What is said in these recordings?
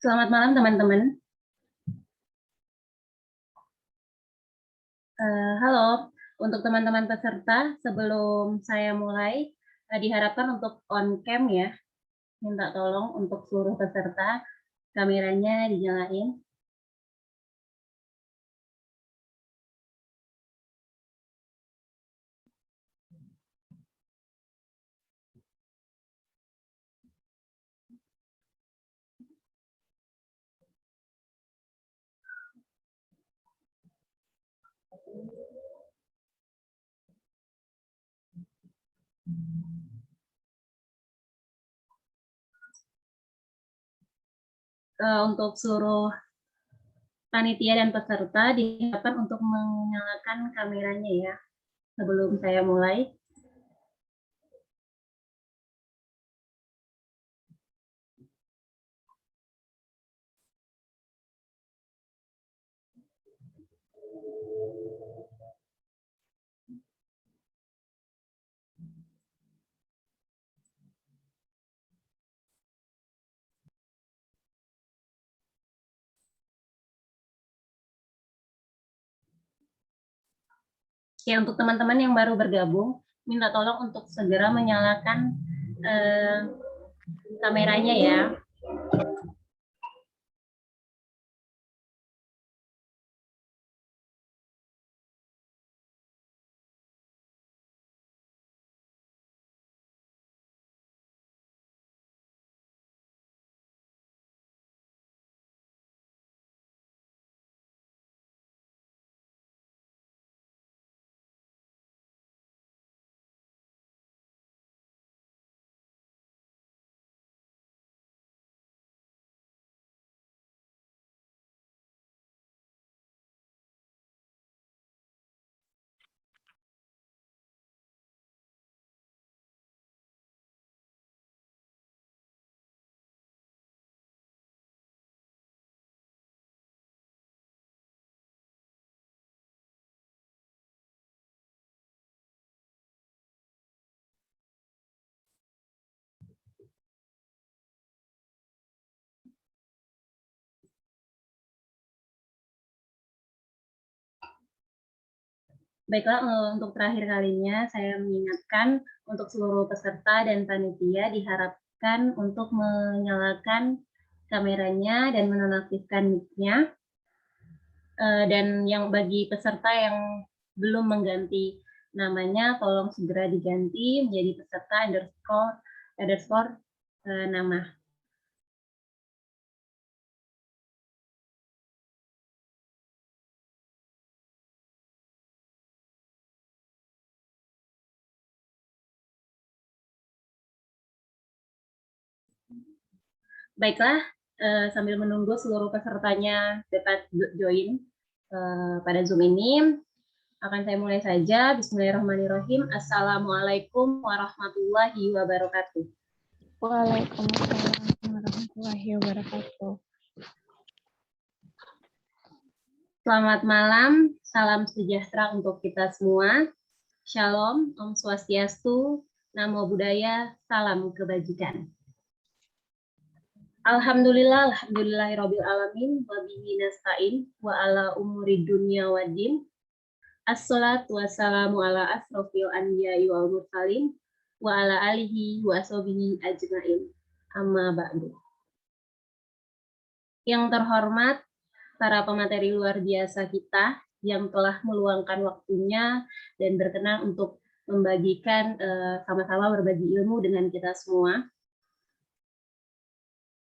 Selamat malam teman-teman. Halo, untuk teman-teman peserta, sebelum saya mulai, diharapkan untuk on cam ya. Minta tolong untuk seluruh peserta, kameranya dinyalain. Untuk seluruh panitia dan peserta, diharapkan untuk menyalakan kameranya ya, sebelum saya mulai. Ya, untuk teman-teman yang baru bergabung, minta tolong untuk segera menyalakan kameranya ya. Baiklah, untuk terakhir kalinya saya mengingatkan untuk seluruh peserta dan panitia diharapkan untuk menyalakan kameranya dan menonaktifkan mic-nya. Dan yang bagi peserta yang belum mengganti namanya, tolong segera diganti menjadi peserta underscore nama. Baiklah, sambil menunggu seluruh pesertanya dapat join pada Zoom ini, akan saya mulai saja. Bismillahirrahmanirrahim. Assalamualaikum warahmatullahi wabarakatuh. Waalaikumsalam warahmatullahi wabarakatuh. Selamat malam, salam sejahtera untuk kita semua. Shalom, Om Swastiastu, Namo Buddhaya, salam kebajikan. Alhamdulillah, alhamdulillahirabbil alamin, wa bihi nasta'in, wa ala umuri dunya waddin. Assalatu wassalamu ala asrofil anbiya'i wal mursalin, wa ala alihi wa ashabihi ajma'in. Amma ba'du. Yang terhormat para pemateri luar biasa kita yang telah meluangkan waktunya dan berkenan untuk membagikan sama-sama berbagi ilmu dengan kita semua.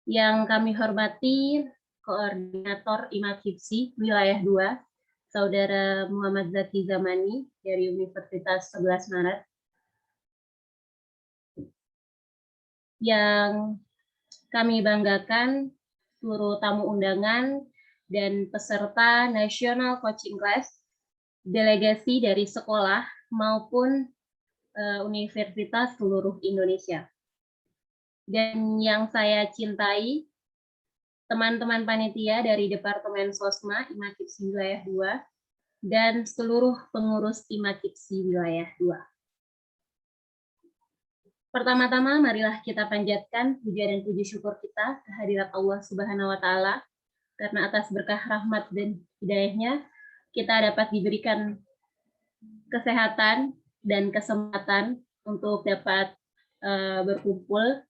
Yang kami hormati Koordinator IMAK HIPSI Wilayah 2, Saudara Muhammad Zaki Zamani dari Universitas 11 Maret. Yang kami banggakan seluruh tamu undangan dan peserta National Coaching Class, delegasi dari sekolah maupun universitas seluruh Indonesia. Dan yang saya cintai, teman-teman panitia dari Departemen Sosma IMAK HIPSI Wilayah 2 dan seluruh pengurus IMAK HIPSI Wilayah 2. Pertama-tama, marilah kita panjatkan puja dan puji syukur kita kehadirat Allah Subhanahu wa Ta'ala, karena atas berkah rahmat dan hidayahnya kita dapat diberikan kesehatan dan kesempatan untuk dapat berkumpul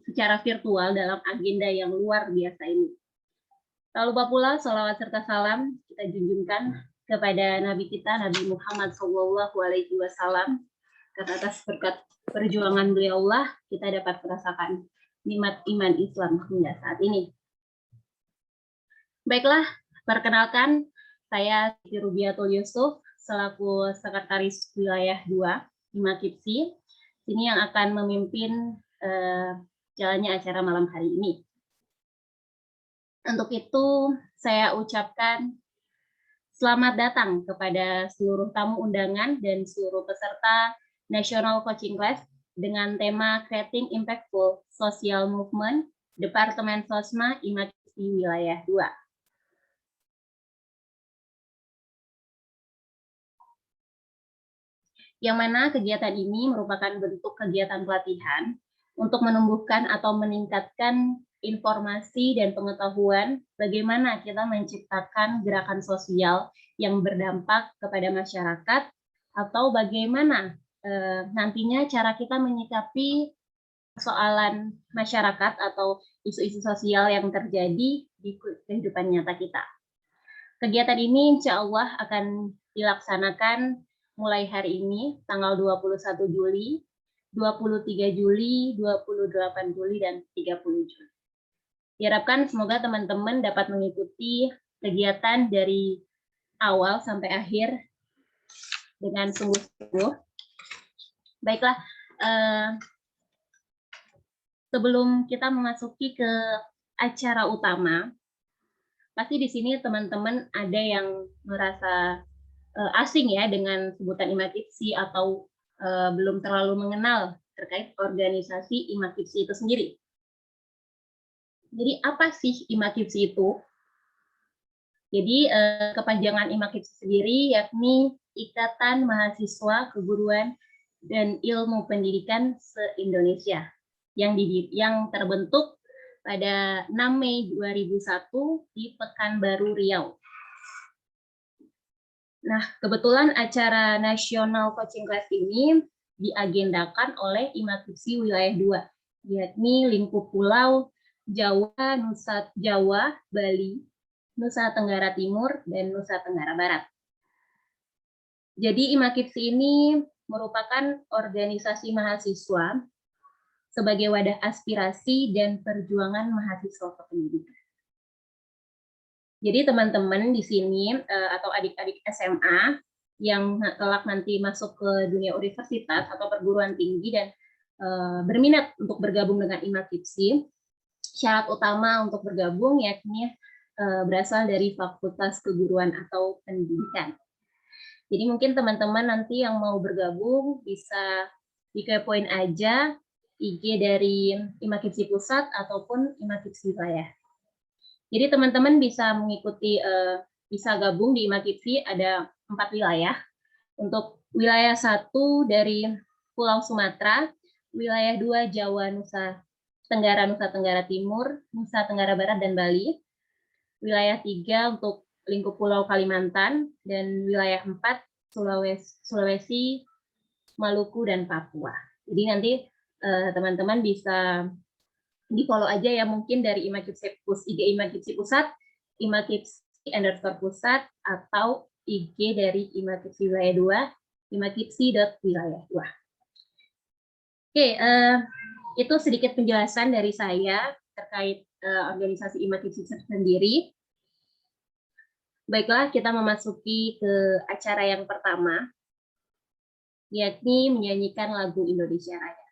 secara virtual dalam agenda yang luar biasa ini. Tak lupa pula sholawat serta salam kita junjungkan kepada Nabi kita, Nabi Muhammad SAW, karena atas berkat perjuangan beliau Allah kita dapat merasakan nikmat iman Islam hingga saat ini. Baiklah, perkenalkan saya Siti Rubiatul Yusuf selaku Sekretaris Wilayah 2 Himakipsi, ini yang akan memimpin jalannya acara malam hari ini. Untuk itu saya ucapkan selamat datang kepada seluruh tamu undangan dan seluruh peserta National Coaching Class dengan tema Creating Impactful Social Movement, Departemen Sosma Himakipsi Wilayah 2. Yang mana kegiatan ini merupakan bentuk kegiatan pelatihan untuk menumbuhkan atau meningkatkan informasi dan pengetahuan bagaimana kita menciptakan gerakan sosial yang berdampak kepada masyarakat, atau bagaimana nantinya cara kita menyikapi persoalan masyarakat atau isu-isu sosial yang terjadi di kehidupan nyata kita. Kegiatan ini insya Allah akan dilaksanakan mulai hari ini, tanggal 21 Juli, 23 Juli, 28 Juli, dan 30 Juli. Diharapkan semoga teman-teman dapat mengikuti kegiatan dari awal sampai akhir dengan sungguh-sungguh. Baiklah, sebelum kita memasuki ke acara utama, pasti di sini teman-teman ada yang merasa asing ya dengan sebutan Himakipsi atau belum terlalu mengenal terkait organisasi Himakipsi itu sendiri. Jadi apa sih Himakipsi itu? Jadi kepanjangan Himakipsi sendiri yakni Ikatan Mahasiswa Keguruan dan Ilmu Pendidikan se-Indonesia yang terbentuk pada 6 Mei 2001 di Pekanbaru, Riau. Nah, kebetulan acara National Coaching Class ini diagendakan oleh Himakipsi Wilayah 2, yakni lingkup pulau Jawa, Nusa Jawa, Bali, Nusa Tenggara Timur, dan Nusa Tenggara Barat. Jadi Himakipsi ini merupakan organisasi mahasiswa sebagai wadah aspirasi dan perjuangan mahasiswa kependidikan. Jadi teman-teman di sini atau adik-adik SMA yang kelak nanti masuk ke dunia universitas atau perguruan tinggi dan berminat untuk bergabung dengan Himakipsi, syarat utama untuk bergabung yakni berasal dari Fakultas Keguruan atau Pendidikan. Jadi mungkin teman-teman nanti yang mau bergabung bisa dikepoin aja IG dari Himakipsi Pusat ataupun Himakipsi Wilayah. Jadi teman-teman bisa mengikuti, bisa gabung di Himakipsi ada 4 wilayah. Untuk wilayah 1 dari Pulau Sumatera, wilayah 2 Jawa, Nusa Tenggara Timur, Nusa Tenggara Barat, dan Bali. Wilayah 3 untuk lingkup Pulau Kalimantan, dan wilayah 4 Sulawesi, Maluku, dan Papua. Jadi nanti teman-teman bisa di-follow aja ya, mungkin dari Himakipsi IG Himakipsi Pusat, Himakipsi_Pusat, atau IG dari Himakipsi Wilayah 2, himakipsi.wilayah2. Oke, itu sedikit penjelasan dari saya terkait organisasi Himakipsi sendiri. Baiklah, kita memasuki ke acara yang pertama, yakni menyanyikan lagu Indonesia Raya.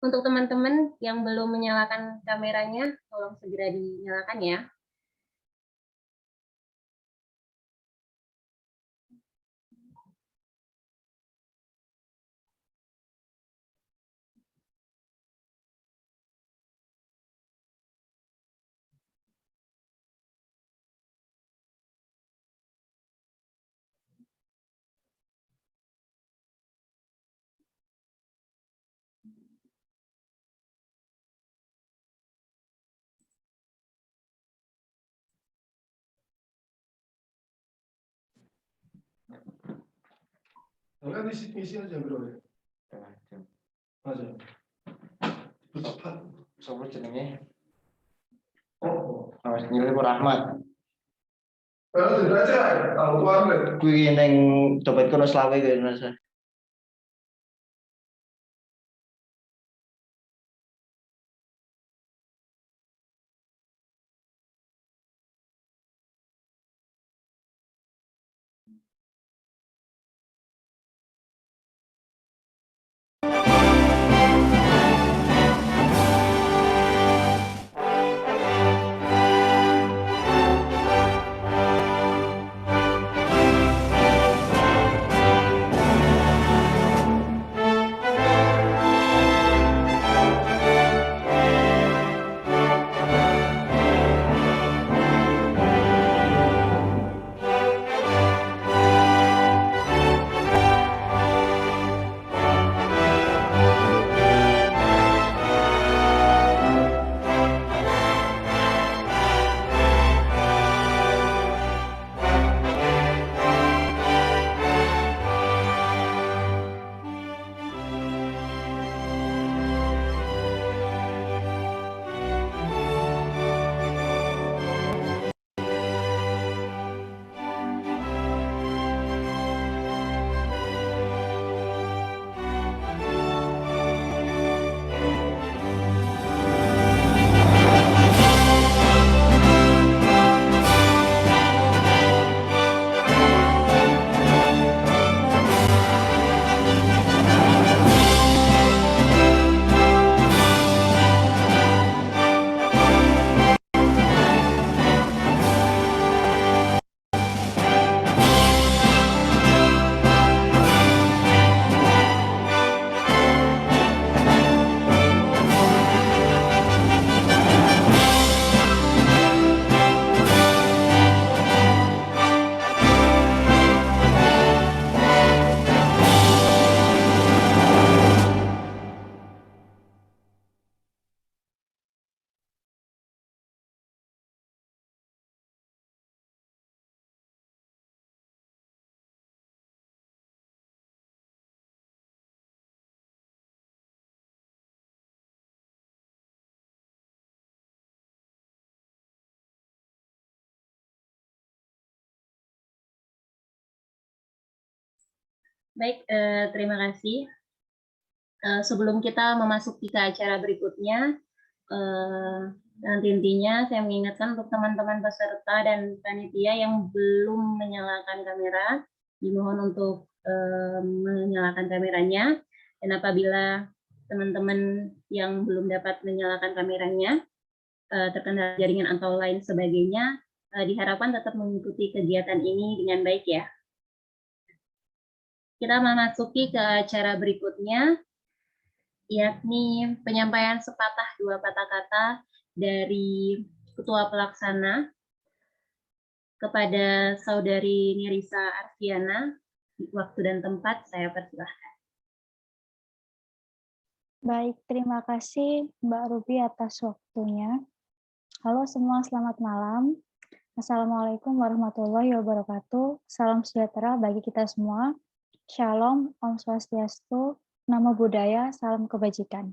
Untuk teman-teman yang belum menyalakan kameranya, tolong segera dinyalakan ya. Enggak misi aja bro ya. Aja. Cepat. Sopo jenenge? Oh. Mas Nyilipur Ahmad. Kalau aja tahu tuan. Kuwi ning dompet kono selawe kaya Mas. Baik, terima kasih. Sebelum kita memasuki ke acara berikutnya, nanti intinya saya mengingatkan untuk teman-teman peserta dan panitia yang belum menyalakan kamera, dimohon untuk menyalakan kameranya. Dan apabila teman-teman yang belum dapat menyalakan kameranya, terkendala jaringan atau lain sebagainya, diharapkan tetap mengikuti kegiatan ini dengan baik ya. Kita memasuki ke acara berikutnya, yakni penyampaian sepatah dua patah kata dari Ketua Pelaksana kepada Saudari Nirisa Arfiana. Waktu dan tempat saya persilahkan. Baik, terima kasih Mbak Ruby atas waktunya. Halo semua, selamat malam. Assalamualaikum warahmatullahi wabarakatuh. Salam sejahtera bagi kita semua. Shalom, Om Swastiastu, Namo Buddhaya, salam kebajikan.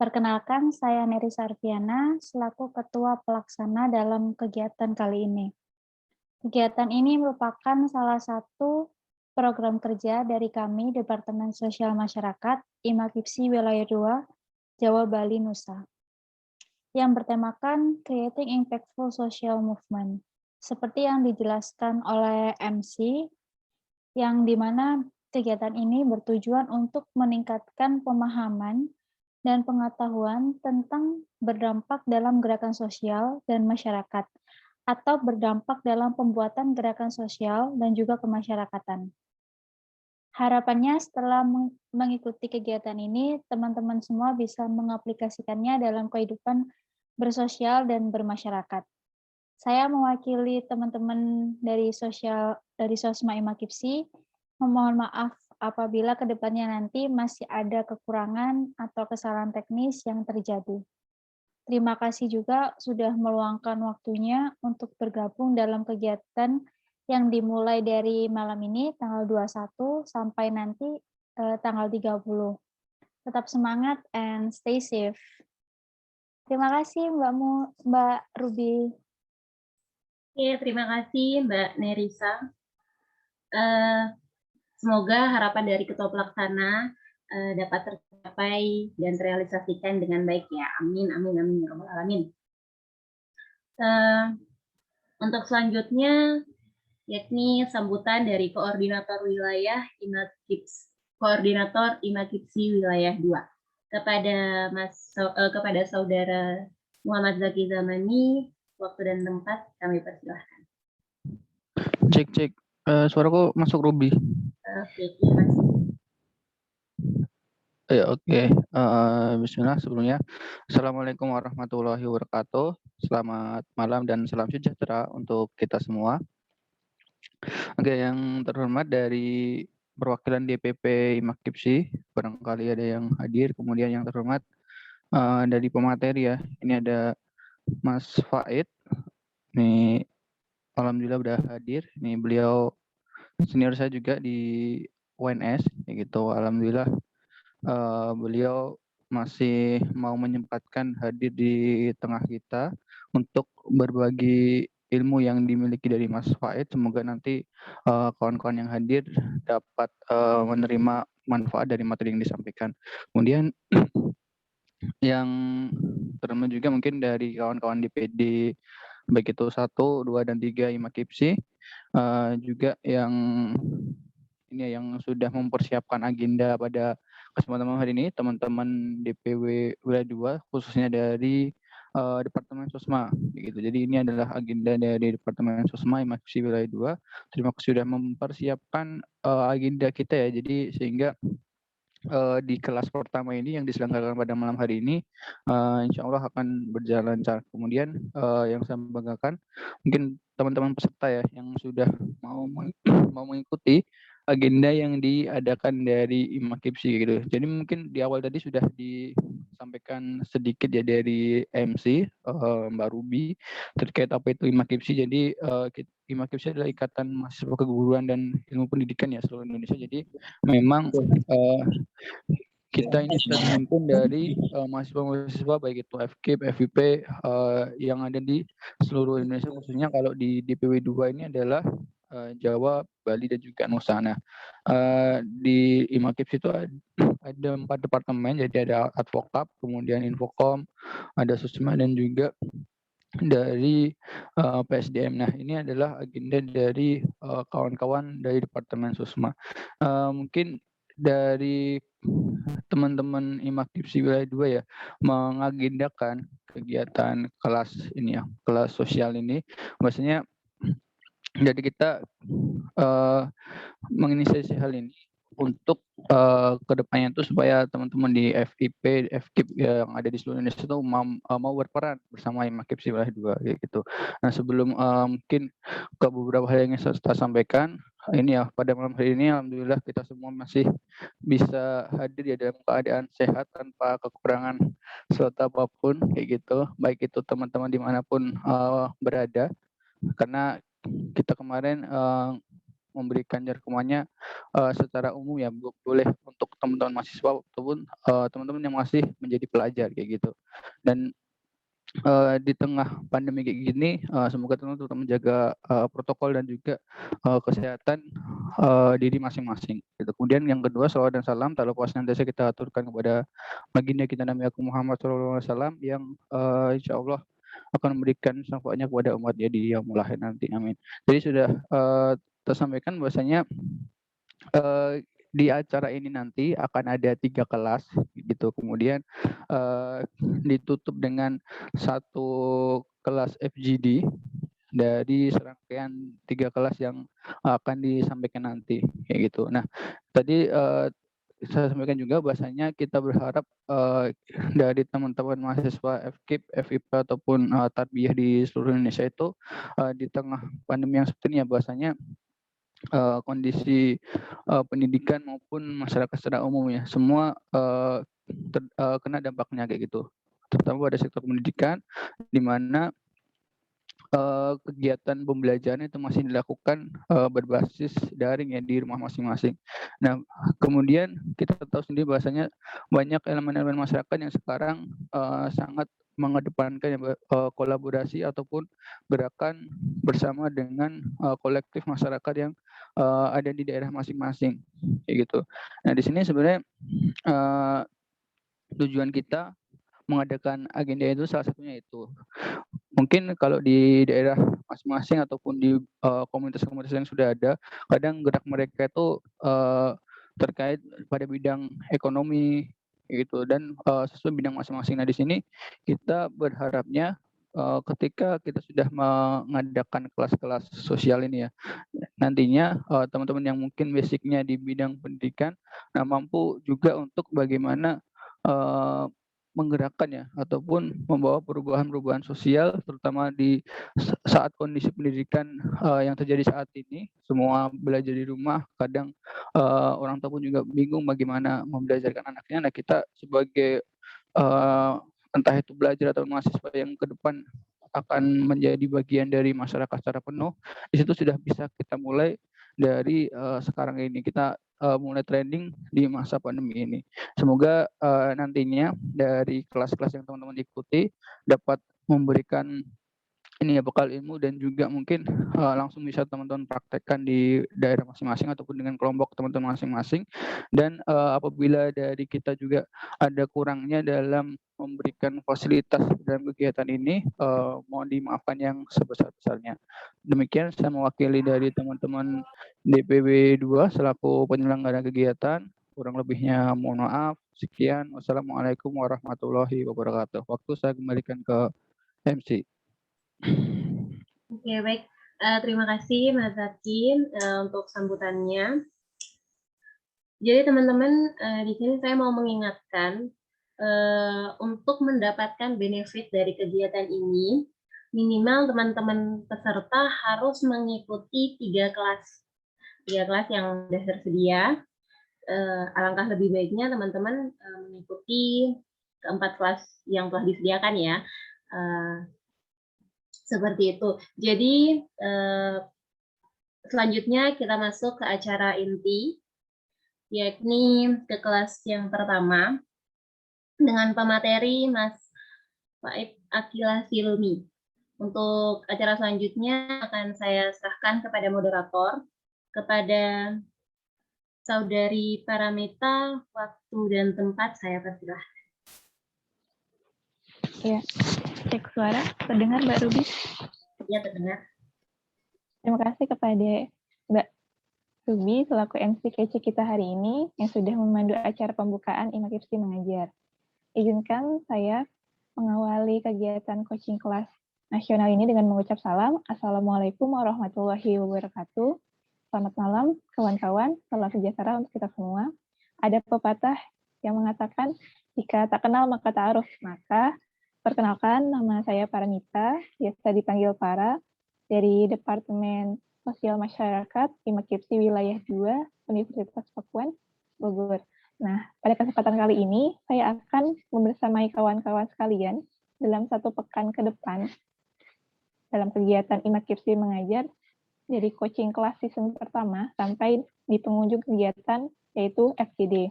Perkenalkan, saya Nirisa Arfiana, selaku Ketua Pelaksana dalam kegiatan kali ini. Kegiatan ini merupakan salah satu program kerja dari kami, Departemen Sosial Masyarakat, IMAKIPSI Wilayah 2, Jawa, Bali, Nusa, yang bertemakan Creating Impactful Social Movement, seperti yang dijelaskan oleh MC, yang dimana kegiatan ini bertujuan untuk meningkatkan pemahaman dan pengetahuan tentang berdampak dalam gerakan sosial dan masyarakat, atau berdampak dalam pembuatan gerakan sosial dan juga kemasyarakatan. Harapannya setelah mengikuti kegiatan ini, teman-teman semua bisa mengaplikasikannya dalam kehidupan bersosial dan bermasyarakat. Saya mewakili teman-teman dari Sosma IMAKIPSI, memohon maaf apabila kedepannya nanti masih ada kekurangan atau kesalahan teknis yang terjadi. Terima kasih juga sudah meluangkan waktunya untuk bergabung dalam kegiatan yang dimulai dari malam ini tanggal 21 sampai nanti tanggal 30. Tetap semangat and stay safe. Terima kasih Mbak Ruby. Oke, terima kasih Mbak Nerisa. Semoga harapan dari Ketua Pelaksana dapat tercapai dan terrealisasikan dengan baik ya. Amin, amin, amin, ya rabbal alamin. Untuk selanjutnya, yakni sambutan dari Koordinator Wilayah Koordinator Imakipsi Wilayah 2 kepada Saudara Muhammad Zaki Zamani. Waktu dan tempat kami persilahkan. Cek. Suaraku masuk Ruby. Oke, terima kasih. Ya, oke. Bismillah sebelumnya. Assalamualaikum warahmatullahi wabarakatuh. Selamat malam dan salam sejahtera untuk kita semua. Oke, yang terhormat dari perwakilan DPP Imakipsi, barangkali ada yang hadir. Kemudian yang terhormat dari pemateri ya. Ini ada Mas Faid. Nih, alhamdulillah udah hadir. Nih beliau senior saya juga di UNS, ya gitu. Alhamdulillah beliau masih mau menyempatkan hadir di tengah kita untuk berbagi ilmu yang dimiliki dari Mas Faid. Semoga nanti kawan-kawan yang hadir dapat menerima manfaat dari materi yang disampaikan. Kemudian yang terutama juga mungkin dari kawan-kawan DPD baik itu 1, 2, dan 3 Imakipsi, juga yang ini yang sudah mempersiapkan agenda pada kesempatan hari ini, teman-teman DPW Wilayah 2 khususnya dari Departemen Sosma gitu. Jadi ini adalah agenda dari Departemen Sosma Imakipsi Wilayah 2. Terima kasih sudah mempersiapkan agenda kita ya. Jadi sehingga di kelas pertama ini yang diselenggarakan pada malam hari ini insya Allah akan berjalan lancar. Kemudian yang saya banggakan mungkin teman-teman peserta ya yang sudah mau mengikuti agenda yang diadakan dari Imakipsi gitu. Jadi mungkin di awal tadi sudah disampaikan sedikit ya dari MC Mbak Ruby terkait apa itu Imakipsi. Jadi Imakipsi adalah Ikatan Mahasiswa Keguruan dan Ilmu Pendidikan ya seluruh Indonesia. Jadi memang kita ini sudah menghimpun dari mahasiswa-mahasiswa baik itu FKIP, FIP yang ada di seluruh Indonesia, khususnya kalau di DPW 2 ini adalah Jawa, Bali, dan juga Nusa. Nah, di Imakipsi itu ada 4 departemen, jadi ada Advokap, kemudian Infokom, ada Susma, dan juga dari PSDM. Nah, ini adalah agenda dari kawan-kawan dari Departemen Susma. Mungkin dari teman-teman Imakipsi Wilayah 2 ya mengagendakan kegiatan kelas ini ya, kelas sosial ini. Maksudnya jadi kita menginisiasi hal ini untuk kedepannya itu supaya teman-teman di FIP, FKIP yang ada di seluruh Indonesia itu mau berperan bersama Imakipsi Wilayah 2 gitu. Nah, sebelum mungkin ke beberapa hal yang saya sampaikan ini ya, pada malam hari ini alhamdulillah kita semua masih bisa hadir ya dalam keadaan sehat tanpa kekurangan suatu apapun kayak gitu, baik itu teman-teman dimanapun berada, karena kita kemarin memberikan jargonnya secara umum ya, boleh untuk teman-teman mahasiswa ataupun teman-teman yang masih menjadi pelajar kayak gitu. Dan di tengah pandemi kayak gini, semoga teman-teman tetap menjaga protokol dan juga kesehatan diri masing-masing. Gitu. Kemudian yang kedua, salawat dan salam tak lupa senantiasa kita aturkan kepada baginda kita Nabi Muhammad SAW yang insya Allah akan memberikan syafaatnya kepada umatnya di yaumul akhir nanti. Amin. Jadi sudah tersampaikan bahwasanya di acara ini nanti akan ada 3 kelas gitu. Kemudian ditutup dengan 1 kelas FGD dari serangkaian 3 kelas yang akan disampaikan nanti kayak gitu. Nah, tadi saya sampaikan juga bahwasanya kita berharap dari teman-teman mahasiswa FKIP, FIP ataupun tarbiyah di seluruh Indonesia itu di tengah pandemi yang seperti ini ya, bahwasanya kondisi pendidikan maupun masyarakat secara umum ya semua kena dampaknya kayak gitu, terutama pada sektor pendidikan di mana kegiatan pembelajaran itu masih dilakukan berbasis daring ya di rumah masing-masing. Nah, kemudian kita tahu sendiri bahwasanya banyak elemen-elemen masyarakat yang sekarang sangat mengedepankan ya, kolaborasi ataupun gerakan bersama dengan kolektif masyarakat yang ada di daerah masing-masing, kayak gitu. Nah, di sini sebenarnya tujuan kita mengadakan agenda itu salah satunya itu. Mungkin kalau di daerah masing-masing ataupun di komunitas-komunitas yang sudah ada, kadang gerak mereka itu terkait pada bidang ekonomi gitu dan sesuai bidang masing-masing. Nah, di sini kita berharapnya ketika kita sudah mengadakan kelas-kelas sosial ini ya, nantinya teman-teman yang mungkin basicnya di bidang pendidikan, nah mampu juga untuk bagaimana eh, menggerakkan ya ataupun membawa perubahan-perubahan sosial terutama di saat kondisi pendidikan yang terjadi saat ini, semua belajar di rumah, kadang orang tua pun juga bingung bagaimana membelajarkan anaknya. Nah, kita sebagai entah itu belajar atau mahasiswa yang ke depan akan menjadi bagian dari masyarakat secara penuh, di situ sudah bisa kita mulai dari sekarang ini. Kita mulai trending di masa pandemi ini. Semoga nantinya dari kelas-kelas yang teman-teman ikuti dapat memberikan ini ya bekal ilmu dan juga mungkin langsung bisa teman-teman praktekkan di daerah masing-masing ataupun dengan kelompok teman-teman masing-masing. Dan apabila dari kita juga ada kurangnya dalam memberikan fasilitas dalam kegiatan ini, mohon dimaafkan yang sebesar-besarnya. Demikian saya mewakili dari teman-teman DPW 2 selaku penyelenggara kegiatan. Kurang lebihnya mohon maaf. Sekian. Wassalamualaikum warahmatullahi wabarakatuh. Waktu saya kembalikan ke MC. Oke, baik. Terima kasih Mas Zakin untuk sambutannya. Jadi teman-teman, di sini saya mau mengingatkan untuk mendapatkan benefit dari kegiatan ini, minimal teman-teman peserta harus mengikuti 3 kelas yang sudah tersedia. Alangkah lebih baiknya teman-teman mengikuti keempat kelas yang telah disediakan ya. Seperti itu. Jadi selanjutnya kita masuk ke acara inti, yakni ke kelas yang pertama dengan pemateri Mas Faid Akila Silmi. Untuk acara selanjutnya akan saya serahkan kepada moderator, kepada Saudari Paramita, waktu dan tempat saya persilahkan. Ya, cek suara, terdengar Mbak Ruby? Ya, terdengar. Terima kasih kepada Mbak Ruby selaku MC kece kita hari ini yang sudah memandu acara pembukaan Imakipsi Mengajar. Izinkan saya mengawali kegiatan coaching kelas nasional ini dengan mengucap salam. Assalamualaikum warahmatullahi wabarakatuh. Selamat malam kawan-kawan, salam sejahtera untuk kita semua. Ada pepatah yang mengatakan, jika tak kenal maka ta'aruf. Maka perkenalkan, nama saya Paramita, biasa dipanggil Para, dari Departemen Sosial Masyarakat Imakipsi Wilayah 2, Universitas Pakuan, Bogor. Nah, pada kesempatan kali ini, saya akan membersamai kawan-kawan sekalian dalam 1 pekan ke depan dalam kegiatan Imakipsi Mengajar dari coaching kelas season pertama sampai di pengunjung kegiatan yaitu FGD.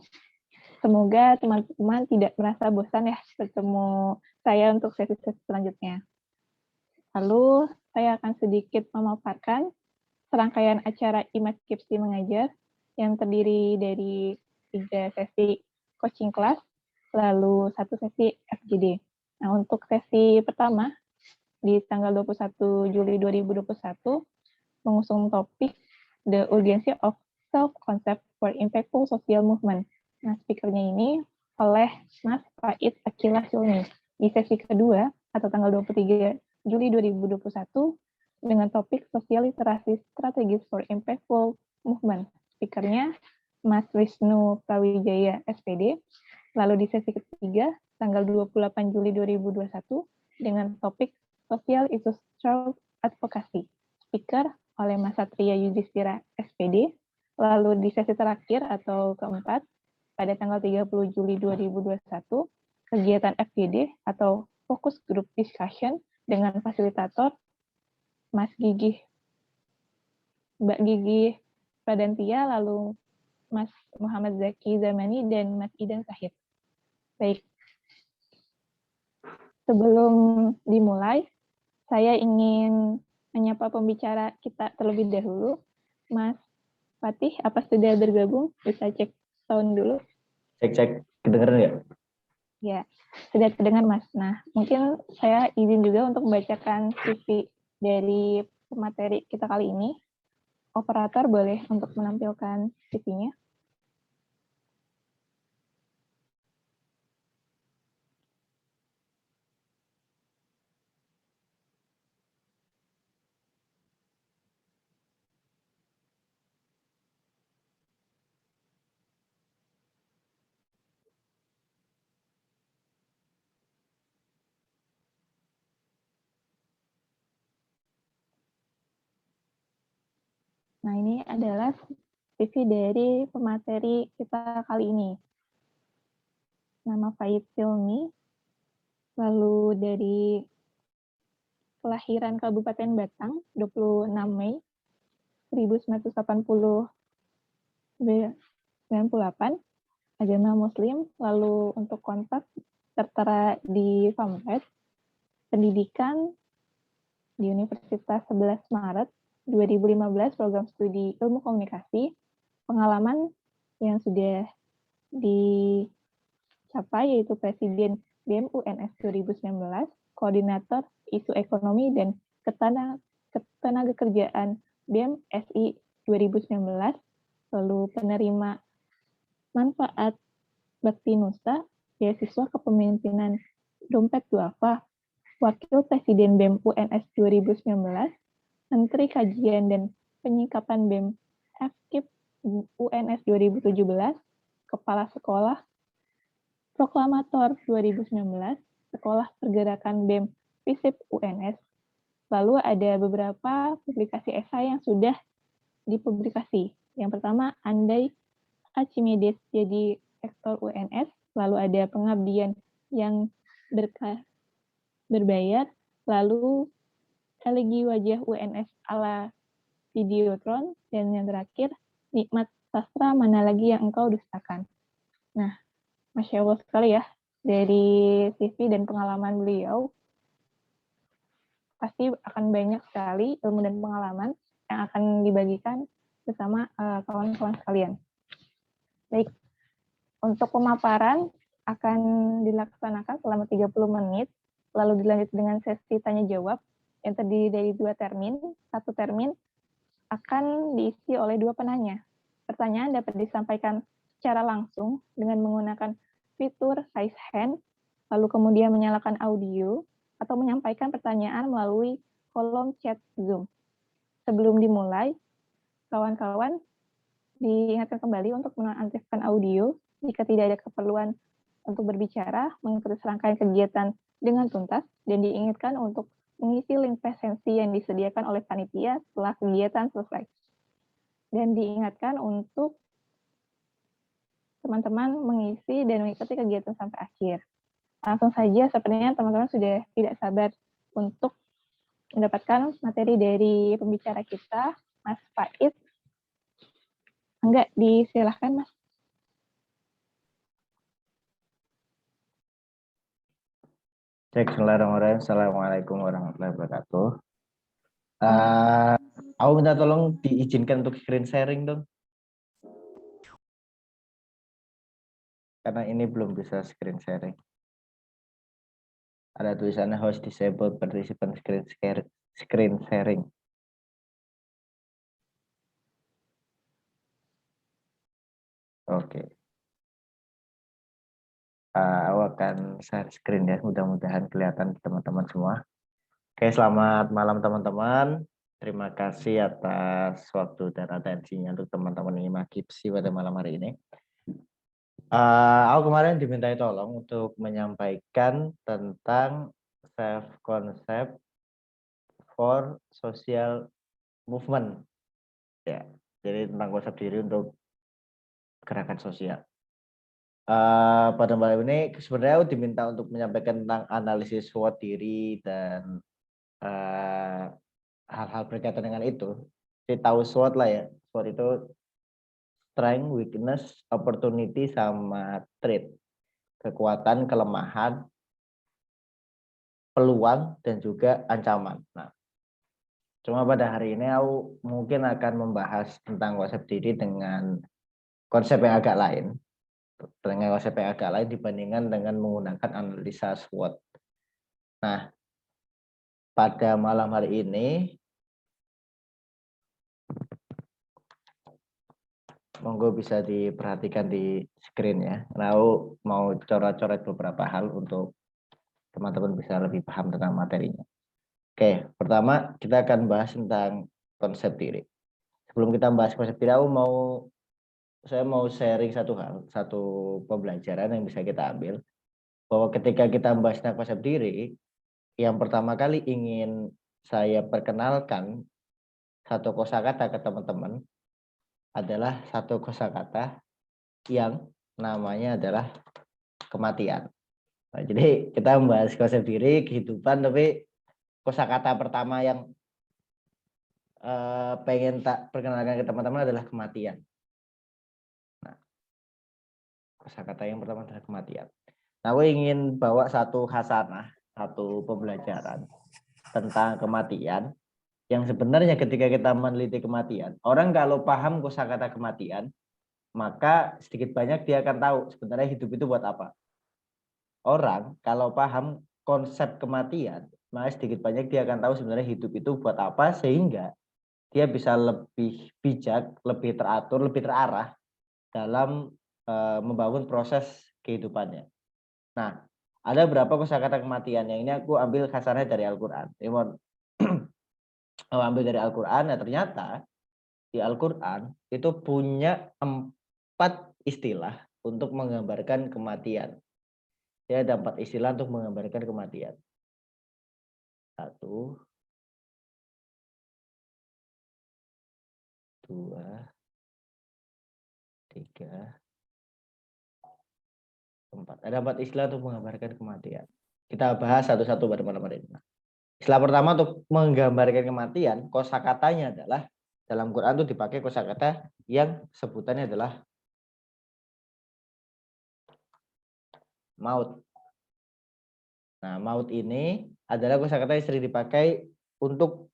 Semoga teman-teman tidak merasa bosan ya bertemu saya untuk sesi-sesi selanjutnya. Lalu saya akan sedikit memaparkan serangkaian acara Imakipsi Mengajar yang terdiri dari 3 sesi coaching kelas, lalu 1 sesi FGD. Nah, untuk sesi pertama di tanggal 21 Juli 2021 mengusung topik The Urgency of Self-Concept for Impactful Social Movement. Nah, speakernya ini oleh Mas Faid Akila Silmi. Di sesi kedua, atau tanggal 23 Juli 2021, dengan topik Social Literasi Strategies for Impactful Movement. Speakernya Mas Wisnu Prawijaya, SPD. Lalu di sesi ketiga, tanggal 28 Juli 2021, dengan topik Social Issues Through Advocacy. Speaker oleh Mas Satria Yudhistira, SPD. Lalu di sesi terakhir atau keempat, pada tanggal 30 Juli 2021, kegiatan FGD atau Focus Group Discussion dengan fasilitator Mas Gigih, Mbak Gigih Pradantia, lalu Mas Muhammad Zaki Zamani, dan Mas Idan Sahid. Baik, sebelum dimulai, saya ingin menyapa pembicara kita terlebih dahulu. Mas Fatih, apa sudah bergabung? Bisa cek sound dulu. Cek kedengeran ya? Ya, sudah terdengar Mas. Nah, mungkin saya izin juga untuk membacakan CV dari pemateri kita kali ini. Operator boleh untuk menampilkan CV-nya. Nah, ini adalah CV dari pemateri kita kali ini. Nama Faid Silmi, lalu dari kelahiran Kabupaten Batang, 26 Mei 1998, agama Muslim, lalu untuk kontak tertera di pamflet, pendidikan di Universitas 11 Maret 2015, program studi ilmu komunikasi, pengalaman yang sudah dicapai yaitu Presiden BEM UNS 2019, Koordinator Isu Ekonomi dan Ketenagakerjaan BEM SI 2019, lalu penerima manfaat Bakti Nusa, beasiswa kepemimpinan Dompet Duafa, Wakil Presiden BEM UNS 2019, Menteri Kajian dan Penyikapan BEM FKIP UNS 2017, Kepala Sekolah Proklamator 2019, Sekolah Pergerakan BEM FISIP UNS. Lalu ada beberapa publikasi esai yang sudah dipublikasi. Yang pertama, Andai Archimedes jadi rektor UNS, lalu ada Pengabdian yang berbayar, lalu Elegi Wajah UNS ala Videotron, dan yang terakhir, Nikmat Sastra Mana Lagi Yang Engkau Dustakan. Nah, Masya Allah sekali ya, dari CV dan pengalaman beliau, pasti akan banyak sekali ilmu dan pengalaman yang akan dibagikan bersama kawan-kawan sekalian. Baik, untuk pemaparan akan dilaksanakan selama 30 menit, lalu dilanjut dengan sesi tanya-jawab yang terdiri dari 2 termin. Satu termin akan diisi oleh 2 penanya. Pertanyaan dapat disampaikan secara langsung dengan menggunakan fitur raise hand, lalu kemudian menyalakan audio, atau menyampaikan pertanyaan melalui kolom chat Zoom. Sebelum dimulai, kawan-kawan diingatkan kembali untuk menonaktifkan audio jika tidak ada keperluan untuk berbicara, mengikuti serangkaian kegiatan dengan tuntas, dan diingatkan untuk mengisi link presensi yang disediakan oleh panitia setelah kegiatan selesai. Dan diingatkan untuk teman-teman mengisi dan mengikuti kegiatan sampai akhir. Langsung saja, sepertinya teman-teman sudah tidak sabar untuk mendapatkan materi dari pembicara kita, Mas Faid. Enggak, disilahkan Mas. Cek, bismillahirrahmanirrahim. Assalamualaikum warahmatullahi wabarakatuh. Aku minta tolong diizinkan untuk screen sharing dong. Karena ini belum bisa screen sharing. Ada tulisannya host disabled participant screen sharing. Oke. Aku akan share screen ya, mudah-mudahan kelihatan teman-teman semua. Oke, selamat malam teman-teman. Terima kasih atas waktu dan atensinya untuk teman-teman IMA KIPSI pada malam hari ini. Aku kemarin dimintai tolong untuk menyampaikan tentang self concept for social movement. Ya, jadi tentang konsep diri untuk gerakan sosial. Pada malam ini sebenarnya aku diminta untuk menyampaikan tentang analisis SWOT diri dan hal-hal berkaitan dengan itu. Jadi tahu SWOT lah ya. SWOT itu strength, weakness, opportunity, sama threat. Kekuatan, kelemahan, peluang, dan juga ancaman. Nah, cuma pada hari ini aku mungkin akan membahas tentang konsep diri dengan konsep yang agak lain. Dengan konsep yang agak lain dibandingkan dengan menggunakan analisa SWOT. Nah, pada malam hari ini, monggo bisa diperhatikan di screen ya. Nah, aku mau coret-coret beberapa hal untuk teman-teman bisa lebih paham tentang materinya. Oke, pertama kita akan bahas tentang konsep diri. Sebelum kita bahas konsep diri, saya mau sharing satu hal, satu pembelajaran yang bisa kita ambil, bahwa ketika kita membahas tentang konsep diri, yang pertama kali ingin saya perkenalkan satu kosakata ke teman-teman adalah satu kosakata yang namanya adalah kematian. Nah, jadi kita membahas konsep diri, kehidupan, tapi kosakata pertama yang pengen tak perkenalkan ke teman-teman adalah kematian. Nah, kosakata yang pertama adalah kematian. Nah, aku ingin bawa satu khasanah, satu pembelajaran tentang kematian yang sebenarnya ketika kita meneliti kematian, orang kalau paham kosakata kematian, maka sedikit banyak dia akan tahu sebenarnya hidup itu buat apa. Orang kalau paham konsep kematian, maka sedikit banyak dia akan tahu sebenarnya hidup itu buat apa, sehingga dia bisa lebih bijak, lebih teratur, lebih terarah dalam membangun proses kehidupannya. Nah, ada beberapa kosakata kematian yang ini aku ambil kasarnya dari Al-Quran. Ambil dari Al-Quran, nah ternyata di Al-Quran itu punya 4 istilah untuk menggambarkan kematian. Ya, ada 4 istilah untuk menggambarkan kematian. 1, 2, 3, 4. Ada 4 istilah untuk menggambarkan kematian. Kita bahas satu-satu pada malam hari ini. Istilah pertama untuk menggambarkan kematian, kosakatanya adalah dalam Quran itu dipakai kosakata yang sebutannya adalah maut. Nah, maut ini adalah kosakata yang sering dipakai untuk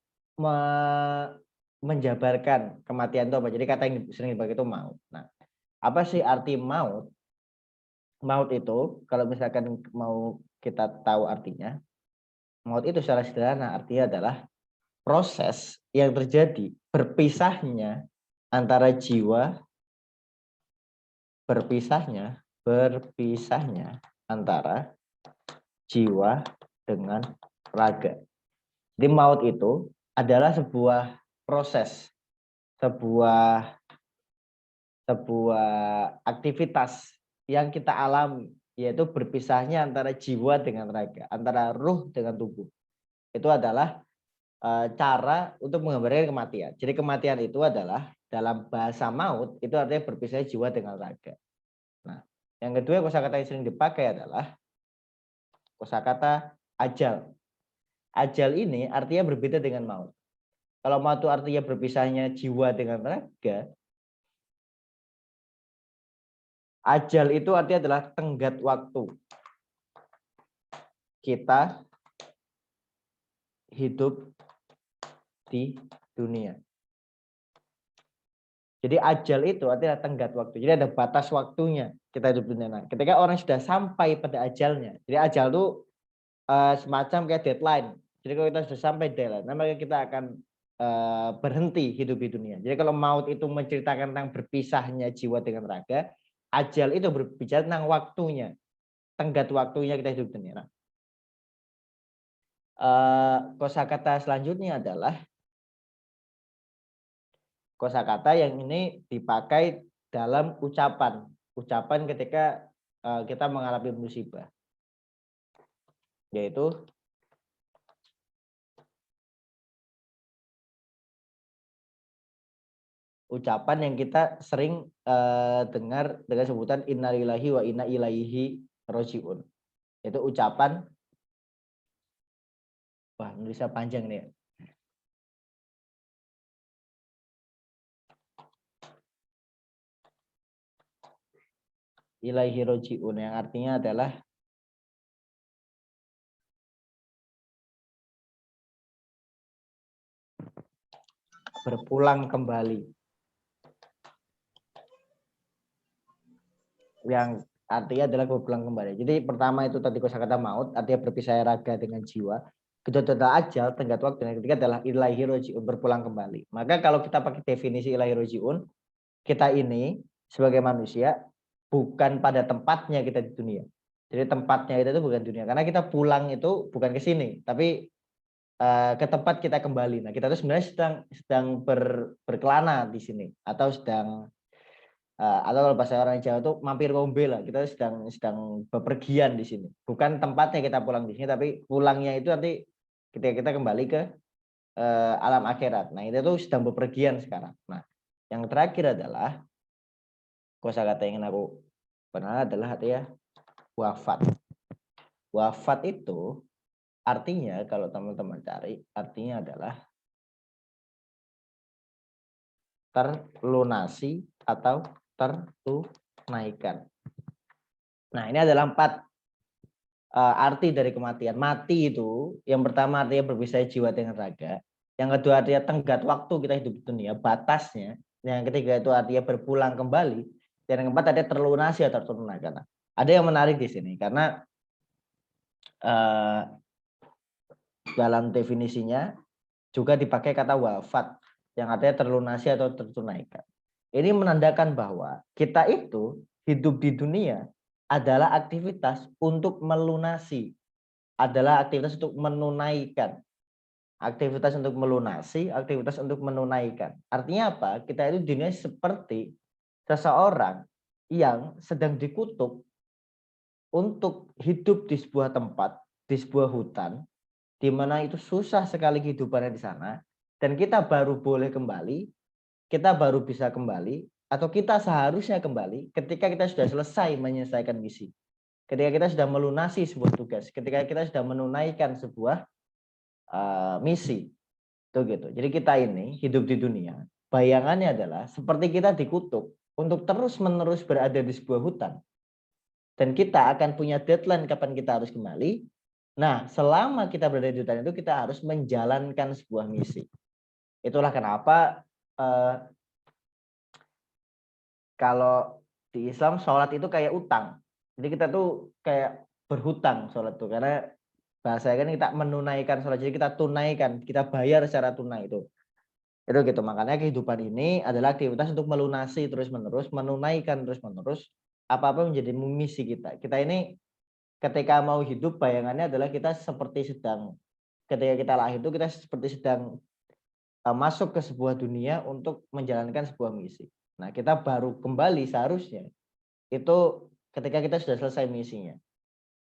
menjabarkan kematian itu apa. Jadi kata yang sering dipakai itu maut. Nah, apa sih arti maut? Maut itu kalau misalkan mau kita tahu artinya, maut itu secara sederhana artinya adalah proses yang terjadi berpisahnya antara jiwa, berpisahnya antara jiwa dengan raga. Jadi maut itu adalah sebuah proses, sebuah aktivitas yang kita alami, yaitu berpisahnya antara jiwa dengan raga, antara ruh dengan tubuh. Itu adalah cara untuk menggambarkan kematian. Jadi kematian itu adalah dalam bahasa maut itu artinya berpisah jiwa dengan raga. Nah, yang kedua kosakata yang sering dipakai adalah kosakata ajal. Ajal ini artinya berbeda dengan maut. Kalau maut itu artinya berpisahnya jiwa dengan raga, ajal itu artinya adalah tenggat waktu kita hidup di dunia. Jadi ajal itu artinya tenggat waktu. Jadi ada batas waktunya kita hidup di dunia. Nah, ketika orang sudah sampai pada ajalnya, jadi ajal itu semacam kayak deadline. Jadi kalau kita sudah sampai deadline, maka kita akan berhenti hidup di dunia. Jadi kalau maut itu menceritakan tentang berpisahnya jiwa dengan raga, ajal itu berbicara tentang waktunya, tenggat waktunya kita hidup di dunia. Nah, kosakata selanjutnya adalah kosakata yang ini dipakai dalam ucapan ketika kita mengalami musibah, yaitu ucapan yang kita sering dengar dengan sebutan innalillahi wa inna ilaihi rajiun. Itu ucapan, wah nulisnya panjang nih ya. ilaihi roji'un, yang artinya adalah berpulang kembali. Yang artinya adalah berpulang kembali. Jadi pertama itu tadi kosakata maut, artinya berpisah raga dengan jiwa. Kedua adalah ajal, tenggat waktu. Dan ketiga adalah ilaihi roji'un, berpulang kembali. Maka kalau kita pakai definisi ilaihi roji'un, kita ini sebagai manusia bukan pada tempatnya kita di dunia. Jadi tempatnya itu bukan dunia. Karena kita pulang itu bukan ke sini, tapi ke tempat kita kembali. Nah, kita itu sebenarnya sedang berkelana di sini, atau sedang atau kalau bahasa orang Jawa itu mampir ngombe lah. Kita sedang bepergian di sini. Bukan tempatnya kita pulang di sini, tapi pulangnya itu nanti ketika kita kembali ke alam akhirat. Nah, itu tuh sedang bepergian sekarang. Nah, yang terakhir adalah kosakata yang ingin aku kenal adalah artinya wafat. Wafat itu artinya kalau teman-teman cari, artinya adalah terlunasi atau tertunaikan. Nah, ini adalah 4 arti dari kematian. Mati itu yang pertama artinya berpisah jiwa dengan raga. Yang kedua artinya tenggat waktu kita hidup di dunia, batasnya. Yang ketiga itu artinya berpulang kembali. Dan yang keempat artinya terlunasi atau tertunaikan. Nah, ada yang menarik di sini karena dalam definisinya juga dipakai kata wafat yang artinya terlunasi atau tertunaikan. Ini menandakan bahwa kita itu hidup di dunia adalah aktivitas untuk melunasi, adalah aktivitas untuk menunaikan. Aktivitas untuk melunasi, aktivitas untuk menunaikan. Artinya apa? Kita itu di dunia seperti seseorang yang sedang dikutuk untuk hidup di sebuah tempat, di sebuah hutan, di mana itu susah sekali kehidupannya di sana, dan kita baru boleh kembali, kita baru bisa kembali, atau kita seharusnya kembali ketika kita sudah selesai menyelesaikan misi. Ketika kita sudah melunasi sebuah tugas, ketika kita sudah menunaikan sebuah misi. Tuh gitu. Jadi kita ini hidup di dunia, bayangannya adalah seperti kita dikutuk untuk terus-menerus berada di sebuah hutan. Dan kita akan punya deadline kapan kita harus kembali. Nah, selama kita berada di hutan itu kita harus menjalankan sebuah misi. Itulah kenapa kalau di Islam sholat itu kayak utang. Jadi kita tuh kayak berhutang sholat tuh, karena bahasa kan kita menunaikan sholat, jadi kita tunaikan, kita bayar secara tunai itu gitu. Makanya kehidupan ini adalah aktivitas untuk melunasi terus menerus, menunaikan terus menerus apa-apa menjadi misi kita. Kita ini ketika mau hidup bayangannya adalah kita seperti sedang, ketika kita lahir itu kita seperti sedang masuk ke sebuah dunia untuk menjalankan sebuah misi. Nah, kita baru kembali seharusnya itu ketika kita sudah selesai misinya.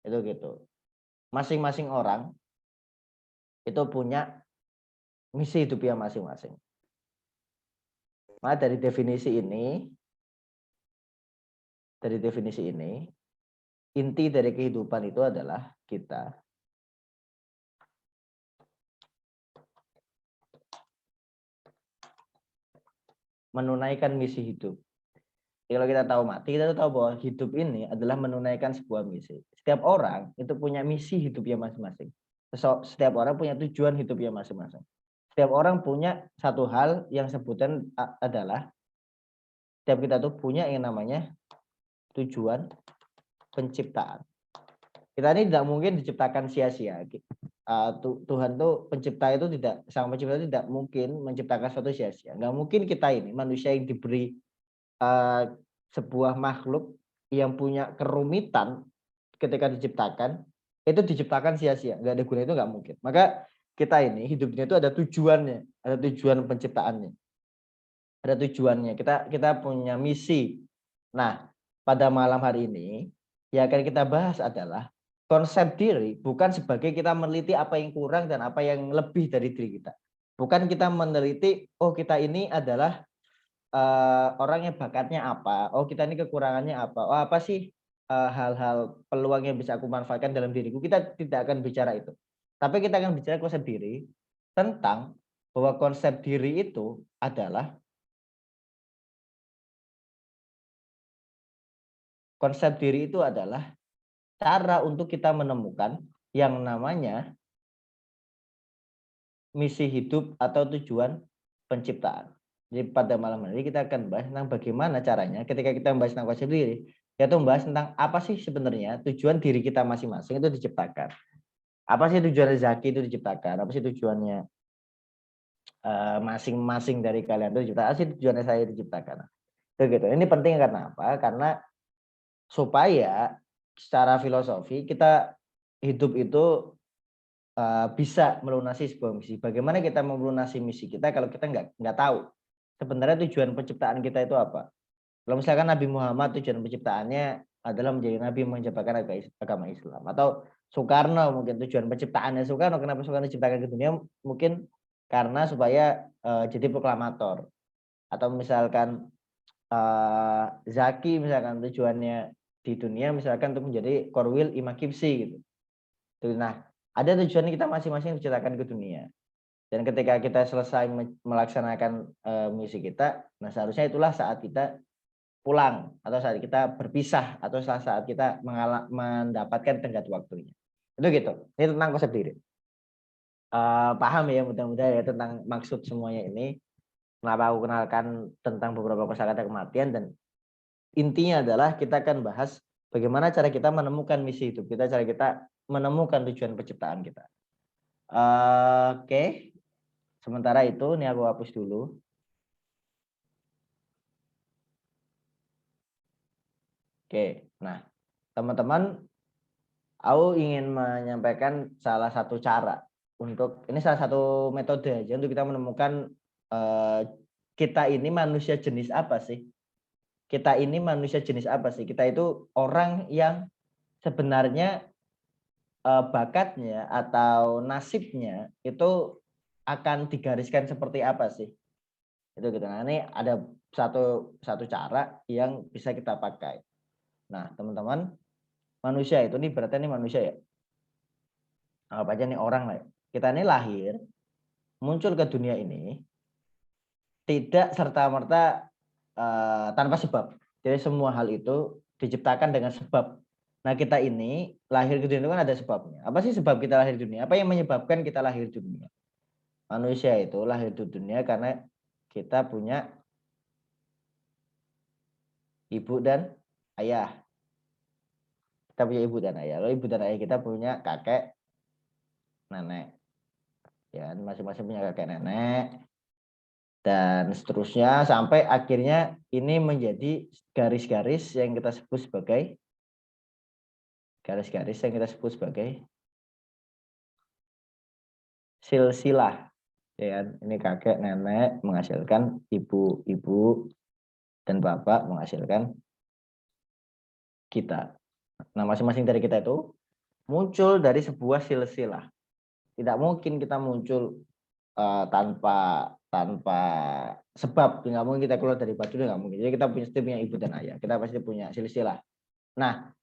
Itu gitu. Masing-masing orang itu punya misi hidupnya masing-masing. Nah, dari definisi ini, inti dari kehidupan itu adalah kita menunaikan misi hidup. Kalau kita tahu mati, kita tahu bahwa hidup ini adalah menunaikan sebuah misi. Setiap orang itu punya misi hidupnya masing-masing. Setiap orang punya tujuan hidupnya masing-masing. Setiap orang punya satu hal yang sebutan adalah setiap kita tuh punya yang namanya tujuan penciptaan. Kita ini tidak mungkin diciptakan sia-sia. Tuhan tuh pencipta itu tidak, sang pencipta itu tidak mungkin menciptakan suatu sia-sia. Nggak mungkin kita ini manusia yang diberi sebuah makhluk yang punya kerumitan ketika diciptakan, itu diciptakan sia-sia, nggak ada gunanya, itu nggak mungkin. Maka kita ini hidupnya itu ada tujuannya, ada tujuan penciptaannya, ada tujuannya. Kita punya misi. Nah, pada malam hari ini yang akan kita bahas adalah konsep diri bukan sebagai kita meneliti apa yang kurang dan apa yang lebih dari diri kita. Bukan kita meneliti, oh kita ini adalah orang yang bakatnya apa, oh kita ini kekurangannya apa, oh apa sih hal-hal peluang yang bisa aku manfaatkan dalam diriku. Kita tidak akan bicara itu, tapi kita akan bicara konsep diri, tentang bahwa konsep diri itu adalah konsep diri itu adalah cara untuk kita menemukan yang namanya misi hidup atau tujuan penciptaan. Jadi pada malam hari kita akan bahas tentang bagaimana caranya ketika kita membahas tentang konsep diri, yaitu membahas tentang apa sih sebenarnya tujuan diri kita masing-masing itu diciptakan. Apa sih tujuan Zaki itu diciptakan? Apa sih tujuannya masing-masing dari kalian itu diciptakan? Apa sih tujuannya saya diciptakan? Begitu. Ini penting karena apa? Karena supaya secara filosofi kita hidup itu bisa melunasi sebuah misi. Bagaimana kita melunasi misi kita kalau kita nggak tahu sebenarnya tujuan penciptaan kita itu apa? Kalau misalkan Nabi Muhammad tujuan penciptaannya adalah menjadi nabi menciptakan agama Islam, atau Soekarno mungkin tujuan penciptaannya Soekarno, kenapa Soekarno diciptakan ke dunia mungkin karena supaya jadi proklamator, atau misalkan Zaki misalkan tujuannya di dunia misalkan untuk menjadi korwil imakipsi gitu. Nah, ada tujuan kita masing-masing diciptakan ke dunia. Dan ketika kita selesai melaksanakan misi kita, nah seharusnya itulah saat kita pulang, atau saat kita berpisah, atau saat kita mendapatkan tenggat waktunya. Itu gitu. Ini tentang konsep diri. Paham ya mudah-mudahan ya tentang maksud semuanya ini. Kenapa aku kenalkan tentang beberapa kosakata kematian, dan intinya adalah kita akan bahas bagaimana cara kita menemukan misi hidup kita, cara kita menemukan tujuan penciptaan kita. Oke. Sementara itu, ini aku hapus dulu. Oke, nah teman-teman, aku ingin menyampaikan salah satu cara untuk, ini salah satu metode aja untuk kita menemukan kita ini manusia jenis apa sih? Kita ini manusia jenis apa sih? Kita itu orang yang sebenarnya bakatnya atau nasibnya itu akan digariskan seperti apa sih? Itu gitu. Nah, ini ada satu cara yang bisa kita pakai. Nah, teman-teman, manusia itu nih berarti ini manusia ya. Apa aja nih orang lah. Kita ini lahir, muncul ke dunia ini tidak serta-merta tanpa sebab. Jadi semua hal itu diciptakan dengan sebab. Nah, kita ini lahir ke dunia itu kan ada sebabnya. Apa sih sebab kita lahir di dunia? Apa yang menyebabkan kita lahir di dunia? Manusia itu lahir di dunia karena kita punya ibu dan ayah. Kita punya ibu dan ayah. Lalu ibu dan ayah kita punya kakek, nenek. Ya, masing-masing punya kakek nenek. Dan seterusnya sampai akhirnya ini menjadi garis-garis yang kita sebut sebagai silsilah. Ya, ini kakek nenek menghasilkan ibu dan bapak menghasilkan kita. Nah, masing-masing dari kita itu muncul dari sebuah silsilah. Tidak mungkin kita muncul tanpa sebab. Nggak mungkin kita keluar dari batu, nggak mungkin. Jadi kita punya ibu dan ayah. Kita pasti punya silsilah. Nah,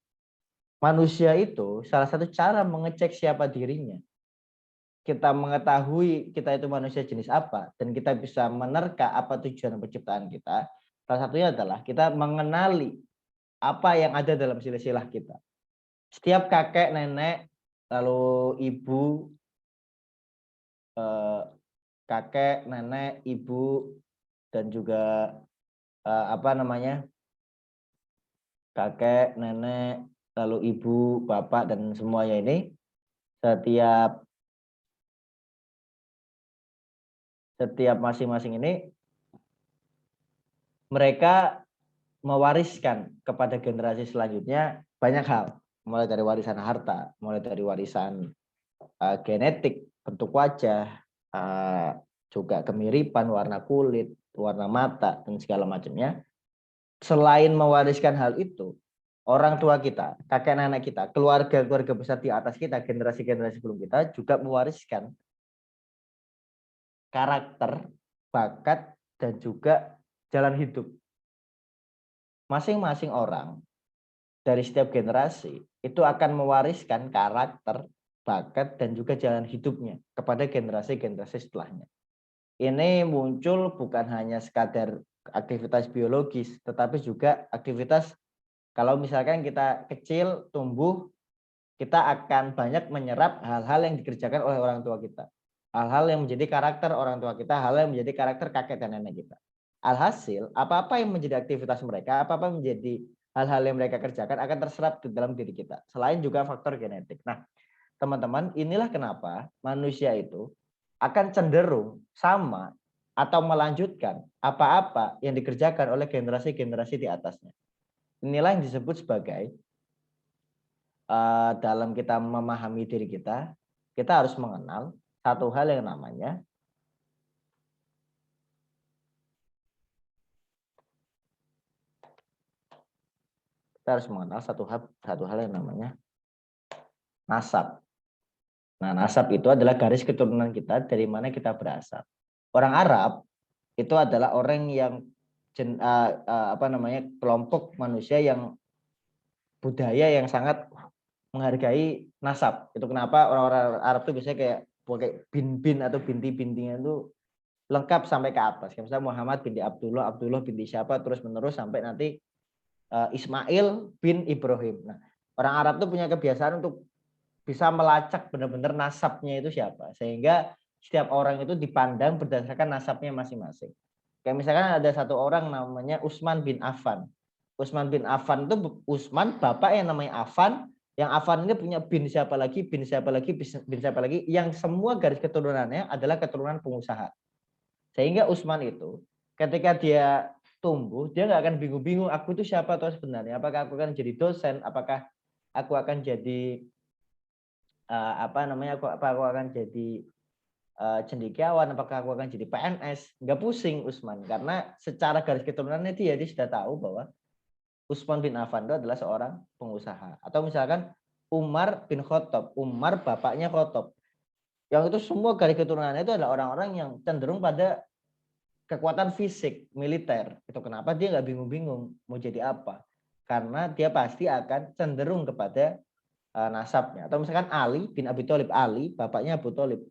manusia itu salah satu cara mengecek siapa dirinya. Kita mengetahui kita itu manusia jenis apa, dan kita bisa menerka apa tujuan penciptaan kita. Salah satunya adalah kita mengenali apa yang ada dalam silsilah kita. Setiap kakek, nenek, lalu ibu, kakek, nenek, ibu, dan juga kakek, nenek, lalu ibu, bapak, dan semuanya ini setiap masing-masing ini mereka mewariskan kepada generasi selanjutnya banyak hal, mulai dari warisan harta, mulai dari warisan genetik, bentuk wajah, juga kemiripan, warna kulit, warna mata, dan segala macamnya. Selain mewariskan hal itu, orang tua kita, kakek nenek kita, keluarga besar di atas kita, generasi-generasi sebelum kita juga mewariskan karakter, bakat, dan juga jalan hidup. Masing-masing orang dari setiap generasi itu akan mewariskan karakter, bakat, dan juga jalan hidupnya kepada generasi-generasi setelahnya. Ini muncul bukan hanya sekadar aktivitas biologis, tetapi juga aktivitas Kalau misalkan kita kecil, tumbuh, kita akan banyak menyerap hal-hal yang dikerjakan oleh orang tua kita. Hal-hal yang menjadi karakter orang tua kita, hal yang menjadi karakter kakek dan nenek kita. Alhasil, apa-apa yang menjadi aktivitas mereka, apa-apa menjadi hal-hal yang mereka kerjakan akan terserap di dalam diri kita. Selain juga faktor genetik. Nah, teman-teman, inilah kenapa manusia itu akan cenderung sama atau melanjutkan apa-apa yang dikerjakan oleh generasi-generasi di atasnya. Inilah yang disebut sebagai dalam kita memahami diri kita harus mengenal satu hal yang namanya satu hal yang namanya nasab. Nah, nasab itu adalah garis keturunan kita dari mana kita berasal. Orang Arab itu adalah orang yang kelompok manusia yang budaya yang sangat menghargai nasab. Itu kenapa orang-orang Arab itu biasanya kayak pakai bin atau binti-bintinya itu lengkap sampai ke atas. Kayak misalnya Muhammad binti Abdullah, Abdullah binti siapa, terus menerus sampai nanti Ismail bin Ibrahim. Nah, orang Arab itu punya kebiasaan untuk bisa melacak benar-benar nasabnya itu siapa. Sehingga setiap orang itu dipandang berdasarkan nasabnya masing-masing. Kayak misalkan ada satu orang namanya Utsman bin Affan. Utsman bin Affan itu Utsman bapak yang namanya Affan, yang Affan ini punya bin siapa lagi, bin siapa lagi, yang semua garis keturunannya adalah keturunan pengusaha. Sehingga Utsman itu ketika dia tumbuh, dia nggak akan bingung-bingung, aku itu siapa atau sebenarnya, apakah aku akan jadi dosen, apakah aku akan jadi aku akan jadi cendekiawan, apakah aku akan jadi PNS, nggak pusing Utsman, karena secara garis keturunannya dia sudah tahu bahwa Utsman bin Affan itu adalah seorang pengusaha. Atau misalkan Umar bin Khattab, Umar bapaknya Khattab, yang itu semua garis keturunannya itu adalah orang-orang yang cenderung pada kekuatan fisik militer. Itu kenapa dia nggak bingung-bingung mau jadi apa, karena dia pasti akan cenderung kepada nasabnya. Atau misalkan Ali bin Abi Thalib, Ali bapaknya Abu Thalib,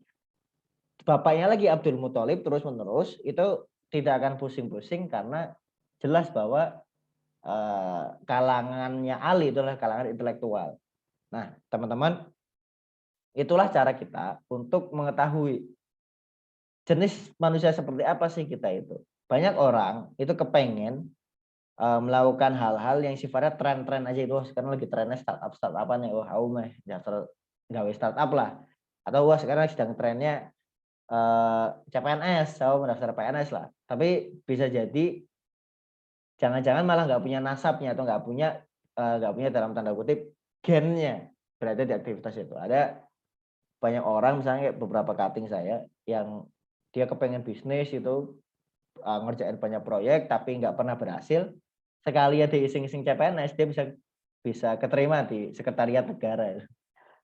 bapaknya lagi Abdul Muthalib, terus menerus itu tidak akan pusing-pusing karena jelas bahwa kalangannya Ali itulah kalangan intelektual. Nah, teman-teman, itulah cara kita untuk mengetahui jenis manusia seperti apa sih kita itu. Banyak orang itu kepengen melakukan hal-hal yang sifatnya tren-tren aja itu. Sekarang lagi trennya startup nih. Wah, aku mah gawe startup lah. Atau wah sekarang sedang trennya CPNS, saya mendaftar PNS lah. Tapi bisa jadi jangan-jangan malah nggak punya nasabnya atau nggak punya dalam tanda kutip gennya berada di aktivitas itu. Ada banyak orang misalnya beberapa cutting saya yang dia kepengen bisnis itu ngerjain banyak proyek tapi nggak pernah berhasil. Sekali ya diising-ising CPNS dia bisa keterima di sekretariat negara.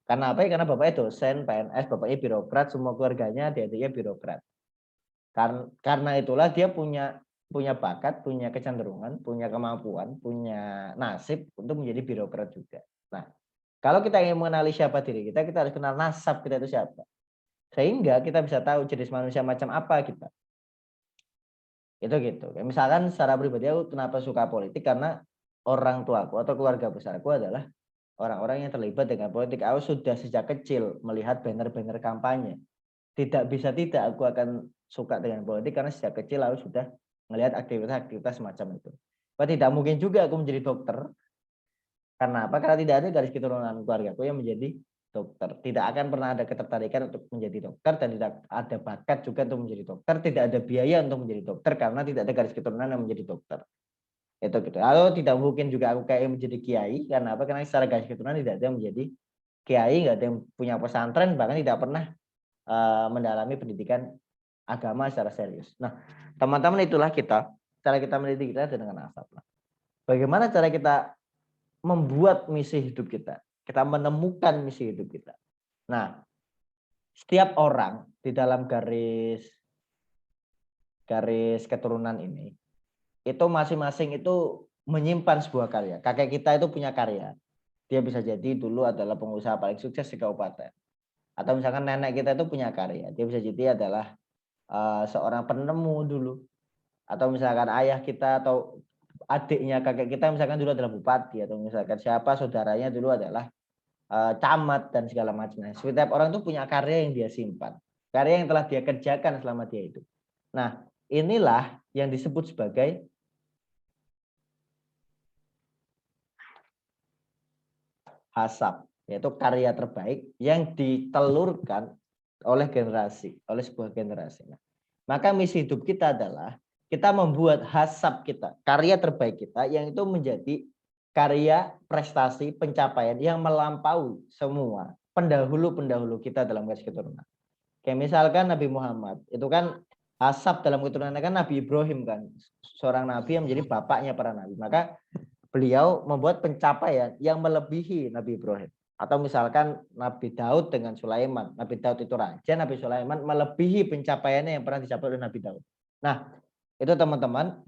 Karena apa ya? Karena bapaknya dosen PNS, bapaknya birokrat, semua keluarganya dia birokrat. Karena itulah dia punya bakat, punya kecenderungan, punya kemampuan, punya nasib untuk menjadi birokrat juga. Nah, kalau kita ingin mengenali siapa diri kita harus kenal nasab kita itu siapa. Sehingga kita bisa tahu jenis manusia macam apa kita. Itu gitu. Misalkan secara pribadi aku kenapa suka politik, karena orang tuaku atau keluarga besarku adalah orang-orang yang terlibat dengan politik. Aku sudah sejak kecil melihat banner-banner kampanye. Tidak bisa tidak aku akan suka dengan politik karena sejak kecil aku sudah melihat aktivitas-aktivitas semacam itu. Tidak mungkin juga aku menjadi dokter. Karena apa? Karena tidak ada garis keturunan keluargaku yang menjadi dokter. Tidak akan pernah ada ketertarikan untuk menjadi dokter dan tidak ada bakat juga untuk menjadi dokter. Tidak ada biaya untuk menjadi dokter karena tidak ada garis keturunan yang menjadi dokter. Itu gitu. Lalu tidak mungkin juga aku kayak menjadi kiai. Karena apa? Karena secara garis keturunan tidak ada yang menjadi kiai, nggak ada yang punya pesantren, bahkan tidak pernah mendalami pendidikan agama secara serius. Nah, teman-teman, itulah cara kita mendidik kita dengan nasab. Bagaimana cara kita membuat misi hidup kita menemukan misi hidup kita. Nah, setiap orang di dalam garis keturunan ini itu masing-masing itu menyimpan sebuah karya. Kakek kita itu punya karya. Dia bisa jadi dulu adalah pengusaha paling sukses di kabupaten. Atau misalkan nenek kita itu punya karya. Dia bisa jadi adalah seorang penemu dulu. Atau misalkan ayah kita atau adiknya kakek kita misalkan dulu adalah bupati, atau misalkan siapa saudaranya dulu adalah camat dan segala macam. Nah, setiap orang itu punya karya yang dia simpan, karya yang telah dia kerjakan selama dia hidup. Nah, inilah yang disebut sebagai hasab, yaitu karya terbaik yang ditelurkan oleh generasi, oleh sebuah generasi. Nah, maka misi hidup kita adalah kita membuat hasab kita, karya terbaik kita yang itu menjadi karya prestasi pencapaian yang melampaui semua pendahulu-pendahulu kita dalam garis keturunan. Kayak misalkan Nabi Muhammad, itu kan hasab dalam keturunannya kan Nabi Ibrahim kan, seorang nabi yang menjadi bapaknya para nabi. Maka beliau membuat pencapaian yang melebihi Nabi Ibrahim. Atau misalkan Nabi Daud dengan Sulaiman. Nabi Daud itu raja, Nabi Sulaiman melebihi pencapaiannya yang pernah dicapai oleh Nabi Daud. Nah, itu teman-teman,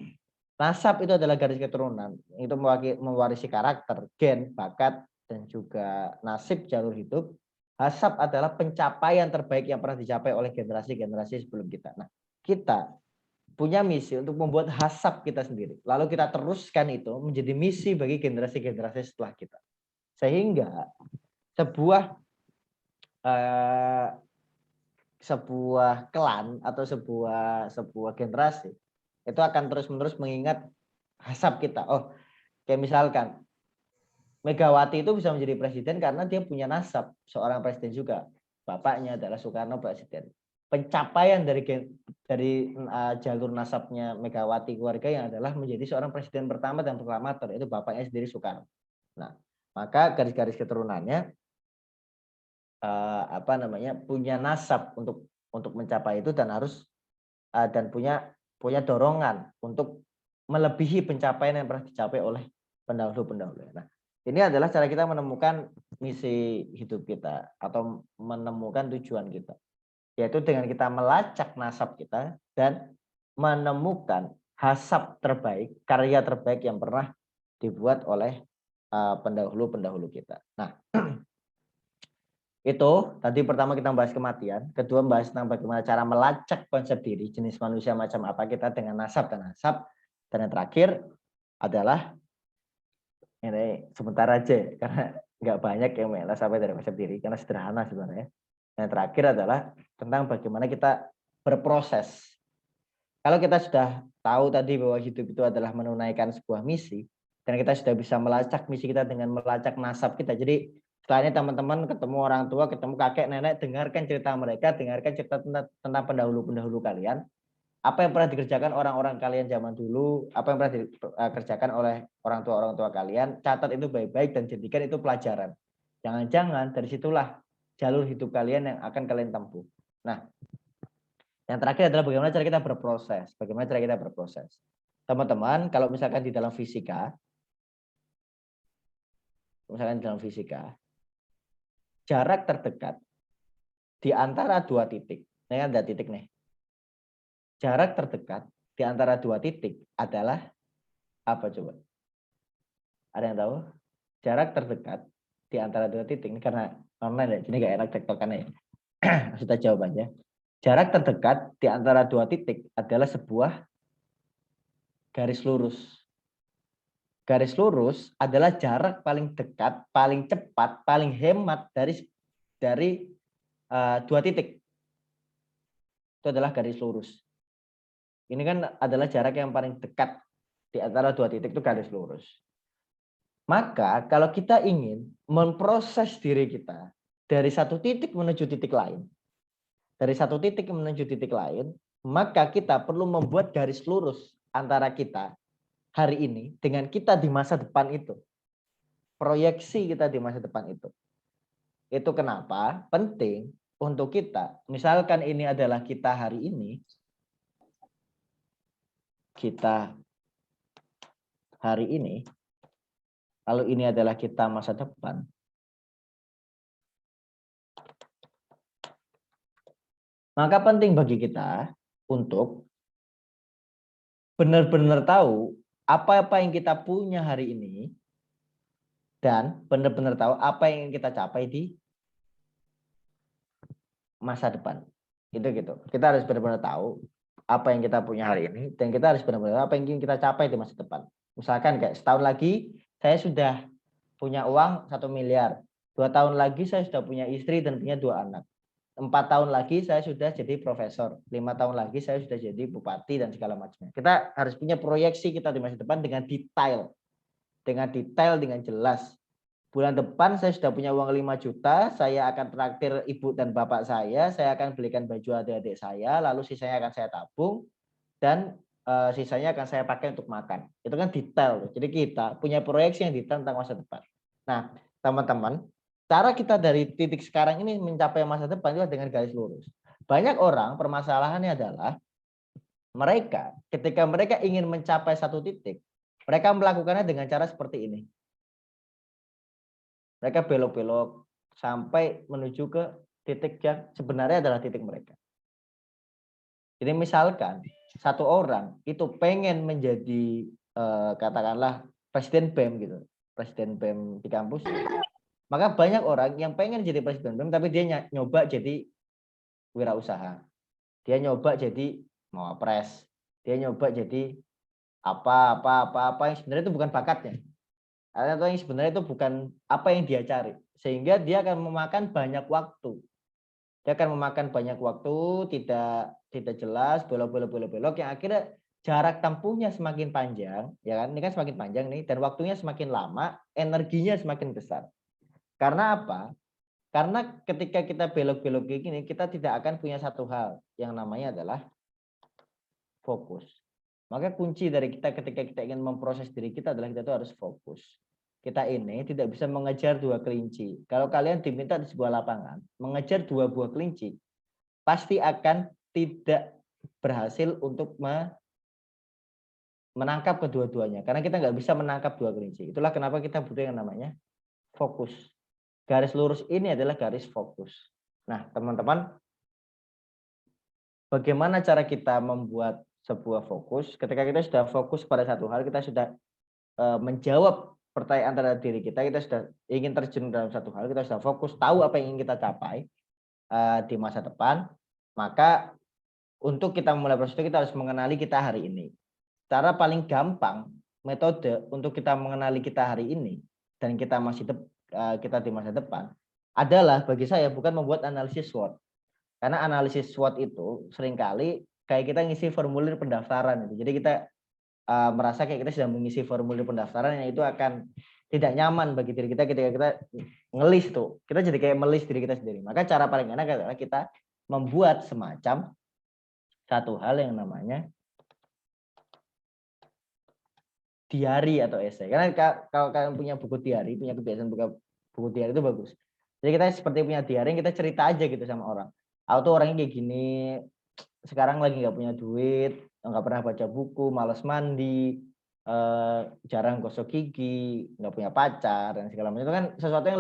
nasab itu adalah garis keturunan. Itu mewarisi karakter, gen, bakat, dan juga nasib jalur hidup. Hasab adalah pencapaian terbaik yang pernah dicapai oleh generasi-generasi sebelum kita. Nah, kita punya misi untuk membuat hasab kita sendiri. Lalu kita teruskan itu menjadi misi bagi generasi-generasi setelah kita. Sehingga sebuah klan atau sebuah generasi itu akan terus-menerus mengingat hasab kita. Oh, kayak misalkan Megawati itu bisa menjadi presiden karena dia punya nasab seorang presiden juga. Bapaknya adalah Soekarno presiden. Pencapaian dari jalur nasabnya Megawati keluarga yang adalah menjadi seorang presiden pertama dan proklamator, itu bapaknya sendiri Soekarno. Nah, maka garis-garis keturunannya punya nasab untuk mencapai itu dan harus dan punya dorongan untuk melebihi pencapaian yang pernah dicapai oleh pendahulu-pendahulu. Nah, ini adalah cara kita menemukan misi hidup kita atau menemukan tujuan kita, yaitu dengan kita melacak nasab kita dan menemukan hasab terbaik, karya terbaik yang pernah dibuat oleh pendahulu-pendahulu kita. Nah, itu tadi pertama kita membahas kematian, kedua membahas tentang bagaimana cara melacak konsep diri, jenis manusia macam apa kita dengan nasab dan hasab, dan yang terakhir adalah ini sebentar aja karena nggak banyak yang mengenal sampai dari konsep diri karena sederhana sebenarnya. Yang terakhir adalah tentang bagaimana kita berproses. Kalau kita sudah tahu tadi bahwa hidup itu adalah menunaikan sebuah misi, dan kita sudah bisa melacak misi kita dengan melacak nasab kita. Jadi setelah ini teman-teman ketemu orang tua, ketemu kakek, nenek, dengarkan cerita mereka, dengarkan cerita tentang pendahulu-pendahulu kalian. Apa yang pernah dikerjakan orang-orang kalian zaman dulu, apa yang pernah dikerjakan oleh orang tua kalian, catat itu baik-baik dan jadikan itu pelajaran. Jangan-jangan dari situlah jalur hidup kalian yang akan kalian tempuh. Nah, yang terakhir adalah bagaimana cara kita berproses. Bagaimana cara kita berproses. Teman-teman, kalau misalkan di dalam fisika, jarak terdekat di antara dua titik, ini kan ada titik nih. Jarak terdekat di antara dua titik adalah apa coba? Ada yang tahu? Jarak terdekat di antara dua titik, ini karena online ya, jadi nggak enak tektokannya ya. Kita jawab aja. Jarak terdekat di antara dua titik adalah sebuah garis lurus. Garis lurus adalah jarak paling dekat, paling cepat, paling hemat dari dua titik. Itu adalah garis lurus. Ini kan adalah jarak yang paling dekat di antara dua titik, itu garis lurus. Maka kalau kita ingin memproses diri kita dari satu titik menuju titik lain, maka kita perlu membuat garis lurus antara kita hari ini dengan kita di masa depan itu. Proyeksi kita di masa depan itu. Itu kenapa penting untuk kita, misalkan ini adalah kita hari ini, lalu ini adalah kita masa depan. Maka penting bagi kita untuk benar-benar tahu apa-apa yang kita punya hari ini dan benar-benar tahu apa yang kita capai di masa depan. Itu gitu. Kita harus benar-benar tahu apa yang kita punya hari ini dan kita harus benar-benar tahu apa yang ingin kita capai di masa depan. Misalkan kayak setahun lagi saya sudah punya uang 1 miliar. 2 tahun lagi saya sudah punya istri dan punya 2 anak. 4 tahun lagi saya sudah jadi profesor. 5 tahun lagi saya sudah jadi bupati dan segala macamnya. Kita harus punya proyeksi kita di masa depan dengan detail. Dengan jelas. Bulan depan saya sudah punya uang 5 juta, saya akan traktir ibu dan bapak saya akan belikan baju adik-adik saya, lalu sisanya akan saya tabung, dan sisanya akan saya pakai untuk makan. Itu kan detail. Jadi kita punya proyeksi yang detail tentang masa depan. Nah, teman-teman, cara kita dari titik sekarang ini mencapai masa depan itu dengan garis lurus. Banyak orang permasalahannya adalah mereka ketika mereka ingin mencapai satu titik, mereka melakukannya dengan cara seperti ini. Mereka belok-belok sampai menuju ke titik yang sebenarnya adalah titik mereka. Jadi misalkan satu orang itu pengen menjadi katakanlah presiden BEM gitu, presiden BEM di kampus, maka banyak orang yang pengen jadi presiden BEM tapi dia nyoba jadi wirausaha, dia nyoba jadi mawapres, dia nyoba jadi apa yang sebenarnya itu bukan bakatnya, atau yang sebenarnya itu bukan apa yang dia cari, sehingga dia akan memakan banyak waktu. Dia akan memakan banyak waktu, tidak jelas, belok yang akhirnya jarak tempuhnya semakin panjang, ya kan? Ini kan semakin panjang nih, dan waktunya semakin lama, energinya semakin besar. Karena apa? Karena ketika kita belok-belok kayak gini, kita tidak akan punya satu hal yang namanya adalah fokus. Maka kunci dari kita ketika kita ingin memproses diri kita adalah kita tuh harus fokus. Kita ini tidak bisa mengejar 2 kelinci. Kalau kalian diminta di sebuah lapangan, mengejar 2 buah kelinci, pasti akan tidak berhasil untuk menangkap kedua-duanya. Karena kita nggak bisa menangkap 2 kelinci. Itulah kenapa kita butuh yang namanya fokus. Garis lurus ini adalah garis fokus. Nah, teman-teman, bagaimana cara kita membuat sebuah fokus? Ketika kita sudah fokus pada satu hal, kita sudah menjawab pertanyaan terhadap diri kita sudah ingin terjun dalam satu hal, kita sudah fokus, tahu apa yang ingin kita capai di masa depan, maka untuk kita memulai proses itu kita harus mengenali kita hari ini. Cara paling gampang, metode untuk kita mengenali kita hari ini dan kita kita di masa depan adalah bagi saya bukan membuat analisis SWOT. Karena analisis SWOT itu seringkali kayak kita ngisi formulir pendaftaran itu. Jadi kita merasa kayak kita sedang mengisi formulir pendaftaran yang itu akan tidak nyaman bagi diri kita ketika kita ngelis tuh. Kita jadi kayak melis diri kita sendiri. Maka cara paling enak adalah kita membuat semacam satu hal yang namanya diary atau esai. Karena kalau kalian punya buku diary, punya kebiasaan buka buku diary itu bagus. Jadi kita seperti punya diary, kita cerita aja gitu sama orang. Aku tuh orangnya kayak gini, sekarang lagi nggak punya duit, nggak pernah baca buku, malas mandi, jarang gosok gigi, nggak punya pacar dan segala macam. Itu kan sesuatu yang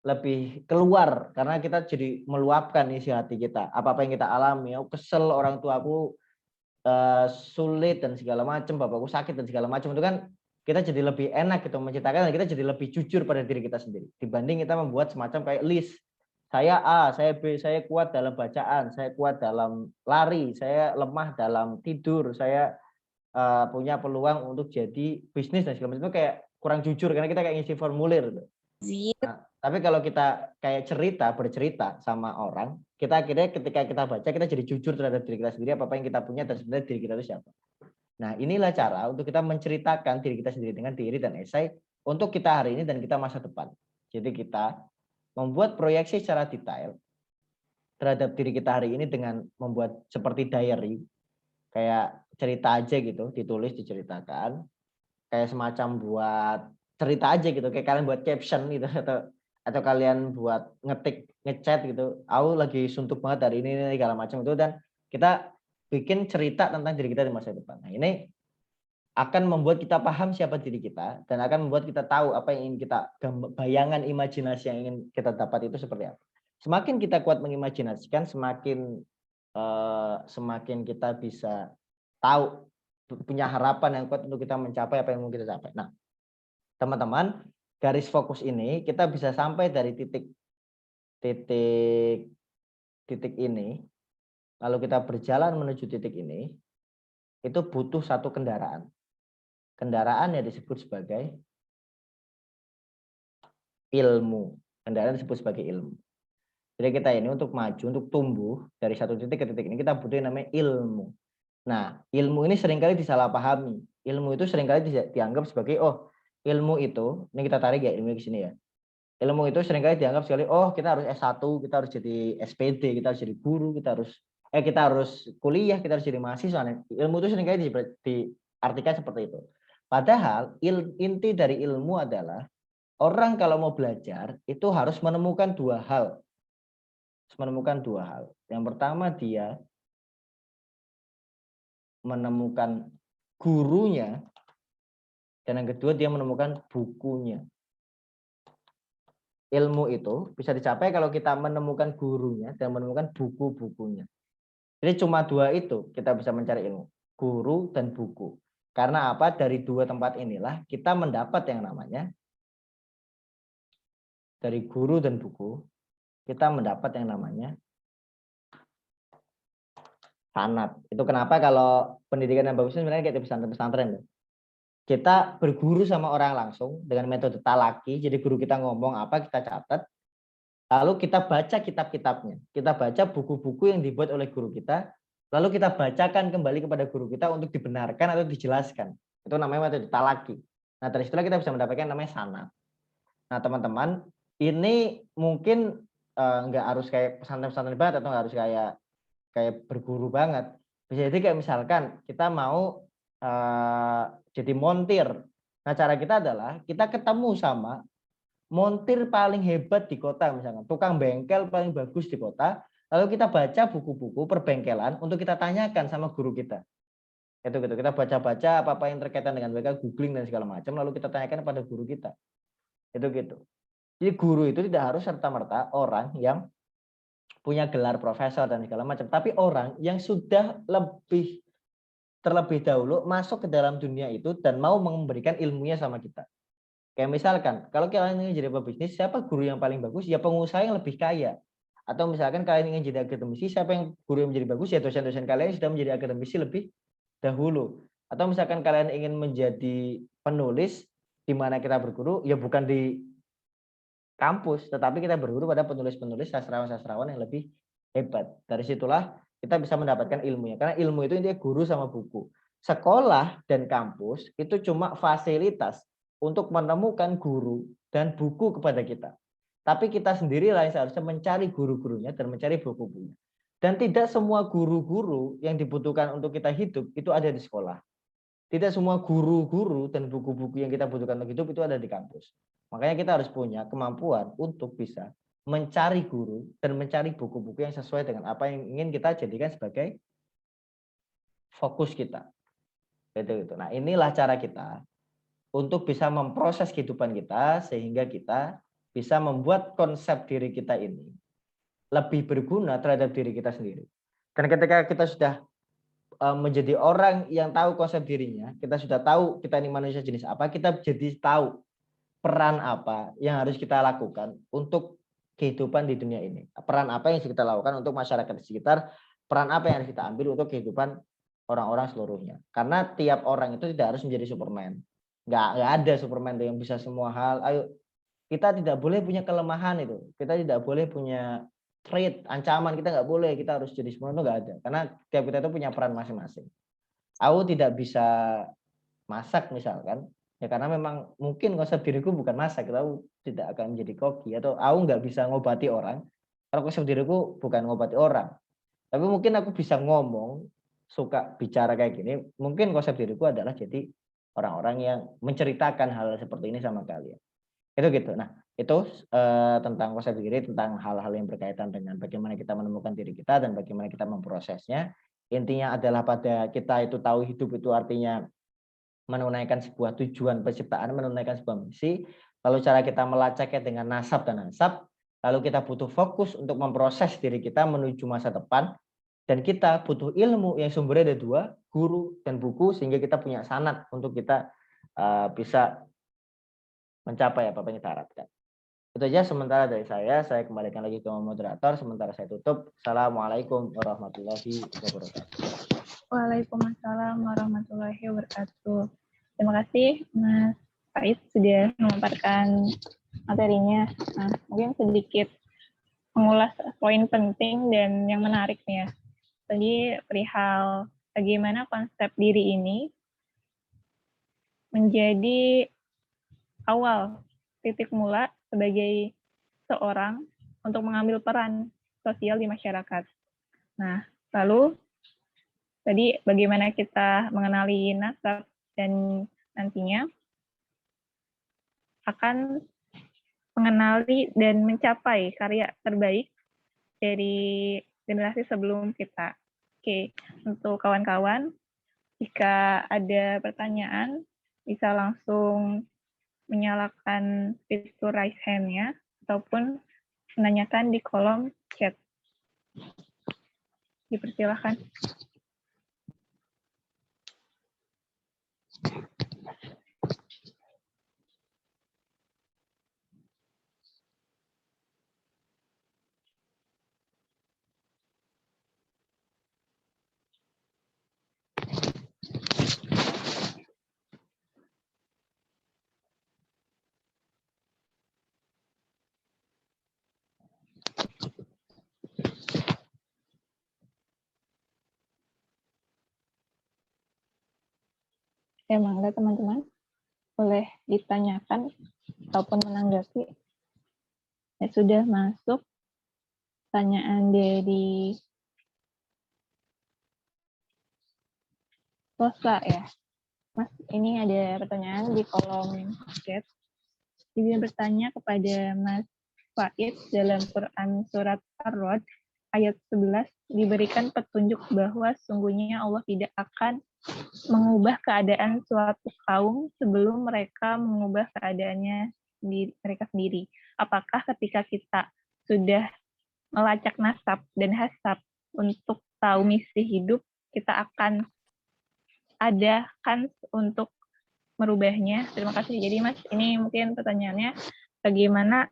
lebih keluar karena kita jadi meluapkan isi hati kita. Apa-apa yang kita alami, aku kesel orang tua aku sulit dan segala macam, bapakku sakit dan segala macam, itu kan kita jadi lebih enak gitu menceritakan dan kita jadi lebih jujur pada diri kita sendiri dibanding kita membuat semacam kayak list. Saya A, saya B, saya kuat dalam bacaan, saya kuat dalam lari, saya lemah dalam tidur, saya punya peluang untuk jadi bisnis dan segala macam. Itu kayak kurang jujur karena kita kayak ngisi formulir. Nah, tapi kalau kita kayak bercerita sama orang, kita akhirnya ketika kita baca, kita jadi jujur terhadap diri kita sendiri, apa yang kita punya dan sebenarnya diri kita itu siapa. Nah, inilah cara untuk kita menceritakan diri kita sendiri dengan diary dan esai untuk kita hari ini dan kita masa depan. Jadi kita membuat proyeksi secara detail terhadap diri kita hari ini dengan membuat seperti diary, kayak cerita aja gitu, ditulis, diceritakan, kayak semacam buat cerita aja gitu, kayak kalian buat caption gitu, atau kalian buat ngechat gitu, aku lagi suntuk banget hari ini segala macam itu, dan kita bikin cerita tentang diri kita di masa depan. Nah, ini akan membuat kita paham siapa diri kita dan akan membuat kita tahu apa yang ingin kita bayangan imajinasi yang ingin kita dapat itu seperti apa. Semakin kita kuat mengimajinasikan, semakin kita bisa tahu, punya harapan yang kuat untuk kita mencapai apa yang mau kita capai. Nah, teman-teman, garis fokus ini kita bisa sampai dari titik ini, lalu kita berjalan menuju titik ini, itu butuh satu kendaraan. kendaraan yang disebut sebagai ilmu. Kendaraan disebut sebagai ilmu. Jadi kita ini untuk maju, untuk tumbuh dari satu titik ke titik ini kita butuh yang namanya ilmu. Nah, ilmu ini seringkali disalahpahami. Ilmu itu seringkali dianggap sebagai, oh, ilmu itu, ini kita tarik ya ilmu ke sini ya. Ilmu itu seringkali dianggap sekali, oh, kita harus S1, kita harus jadi SPD, kita harus jadi guru, kita harus kuliah, kita harus jadi mahasiswa. Ilmu itu seringkali diartikan seperti itu. Padahal inti dari ilmu adalah orang kalau mau belajar itu harus menemukan dua hal. Yang pertama dia menemukan gurunya, dan yang kedua dia menemukan bukunya. Ilmu itu bisa dicapai kalau kita menemukan gurunya dan menemukan buku-bukunya. Jadi cuma dua itu kita bisa mencari ilmu, guru dan buku. Karena apa? Dari dua tempat inilah kita mendapat yang namanya, dari guru dan buku, kita mendapat yang namanya sanad. Itu kenapa kalau pendidikan yang bagus sebenarnya kayak di pesantren-pesantren. Kita berguru sama orang langsung dengan metode talaki. Jadi guru kita ngomong apa kita catat. Lalu kita baca kitab-kitabnya. Kita baca buku-buku yang dibuat oleh guru kita. Lalu kita bacakan kembali kepada guru kita untuk dibenarkan atau dijelaskan. Itu namanya metode talaki. Nah, dari situlah kita bisa mendapatkan namanya sanad. Nah, teman-teman, ini mungkin nggak harus kayak pesantren-pesantren banget atau nggak harus kayak berguru banget. Bisa jadi kayak misalkan kita mau jadi montir. Nah, cara kita adalah kita ketemu sama montir paling hebat di kota misalkan, tukang bengkel paling bagus di kota, lalu kita baca buku-buku perbengkelan untuk kita tanyakan sama guru kita. Itu gitu. Kita baca-baca apa-apa yang terkaitan dengan mereka, googling dan segala macam, lalu kita tanyakan pada guru kita. Itu gitu. Jadi guru itu tidak harus serta-merta orang yang punya gelar profesor dan segala macam, tapi orang yang sudah terlebih dahulu masuk ke dalam dunia itu dan mau memberikan ilmunya sama kita. Kayak misalkan, kalau kalian ingin jadi pebisnis, siapa guru yang paling bagus? Ya pengusaha yang lebih kaya. Atau misalkan kalian ingin jadi akademisi, siapa yang guru yang menjadi bagus? Ya dosen-dosen kalian yang sudah menjadi akademisi lebih dahulu. Atau misalkan kalian ingin menjadi penulis, di mana kita berguru, ya bukan di kampus, tetapi kita berguru pada penulis-penulis, sastrawan-sastrawan yang lebih hebat. Dari situlah kita bisa mendapatkan ilmunya. Karena ilmu itu intinya guru sama buku. Sekolah dan kampus itu cuma fasilitas untuk menemukan guru dan buku kepada kita. Tapi kita sendirilah yang seharusnya mencari guru-gurunya dan mencari buku-bukunya. Dan tidak semua guru-guru yang dibutuhkan untuk kita hidup itu ada di sekolah. Tidak semua guru-guru dan buku-buku yang kita butuhkan untuk hidup itu ada di kampus. Makanya kita harus punya kemampuan untuk bisa mencari guru dan mencari buku-buku yang sesuai dengan apa yang ingin kita jadikan sebagai fokus kita. Gitu. Nah, inilah cara kita untuk bisa memproses kehidupan kita sehingga kita bisa membuat konsep diri kita ini lebih berguna terhadap diri kita sendiri. Dan ketika kita sudah menjadi orang yang tahu konsep dirinya, kita sudah tahu kita ini manusia jenis apa, kita jadi tahu peran apa yang harus kita lakukan untuk kehidupan di dunia ini. Peran apa yang harus kita lakukan untuk masyarakat di sekitar, peran apa yang harus kita ambil untuk kehidupan orang-orang seluruhnya. Karena tiap orang itu tidak harus menjadi Superman. Nggak ada Superman yang bisa semua hal. Ayo, kita tidak boleh punya kelemahan itu. Kita tidak boleh punya threat, ancaman, kita nggak boleh. Kita harus jadi semua itu nggak ada. Karena tiap kita itu punya peran masing-masing. Aku tidak bisa masak misalkan, ya karena memang mungkin konsep diriku bukan masak, aku tidak akan menjadi koki, atau aku nggak bisa ngobati orang, karena konsep diriku bukan ngobati orang. Tapi mungkin aku bisa ngomong, suka bicara kayak gini, mungkin konsep diriku adalah jadi orang-orang yang menceritakan hal seperti ini sama kalian. Itu gitu. Nah, itu tentang konsep diri, tentang hal-hal yang berkaitan dengan bagaimana kita menemukan diri kita dan bagaimana kita memprosesnya. Intinya adalah pada kita itu tahu hidup itu artinya menunaikan sebuah tujuan penciptaan, menunaikan sebuah misi. Lalu cara kita melacaknya dengan nasab dan ansab. Lalu kita butuh fokus untuk memproses diri kita menuju masa depan. Dan kita butuh ilmu yang sumbernya ada dua, guru dan buku, sehingga kita punya sanad untuk kita bisa mencapai apa yang kita harapkan. Itu aja sementara dari saya kembalikan lagi ke moderator, sementara saya tutup. Assalamualaikum warahmatullahi wabarakatuh. Waalaikumsalam warahmatullahi wabarakatuh. Terima kasih Mas Faiz sudah memaparkan materinya. Nah, mungkin sedikit mengulas poin penting dan yang menarik nih ya. Tadi perihal bagaimana konsep diri ini menjadi awal titik mula sebagai seorang untuk mengambil peran sosial di masyarakat. Nah, lalu tadi bagaimana kita mengenali nasab dan nantinya akan mengenali dan mencapai karya terbaik dari generasi sebelum kita. Oke, untuk kawan-kawan, jika ada pertanyaan, bisa langsung menyalakan fitur raise hand-nya, ataupun menanyakan di kolom chat. Dipersilahkan. Ya, mangga teman-teman. Boleh ditanyakan ataupun menanggapi. Ya, sudah masuk pertanyaan dari Rosa ya. Mas, ini ada pertanyaan di kolom chat. Dia bertanya kepada Mas Faiz dalam Quran surat Ar-Rod ayat 11 diberikan petunjuk bahwa sungguhnya Allah tidak akan mengubah keadaan suatu kaum sebelum mereka mengubah keadaannya mereka sendiri. Apakah ketika kita sudah melacak nasab dan hasab untuk tahu misi hidup, kita akan ada kans untuk merubahnya? Terima kasih. Jadi Mas, ini mungkin pertanyaannya bagaimana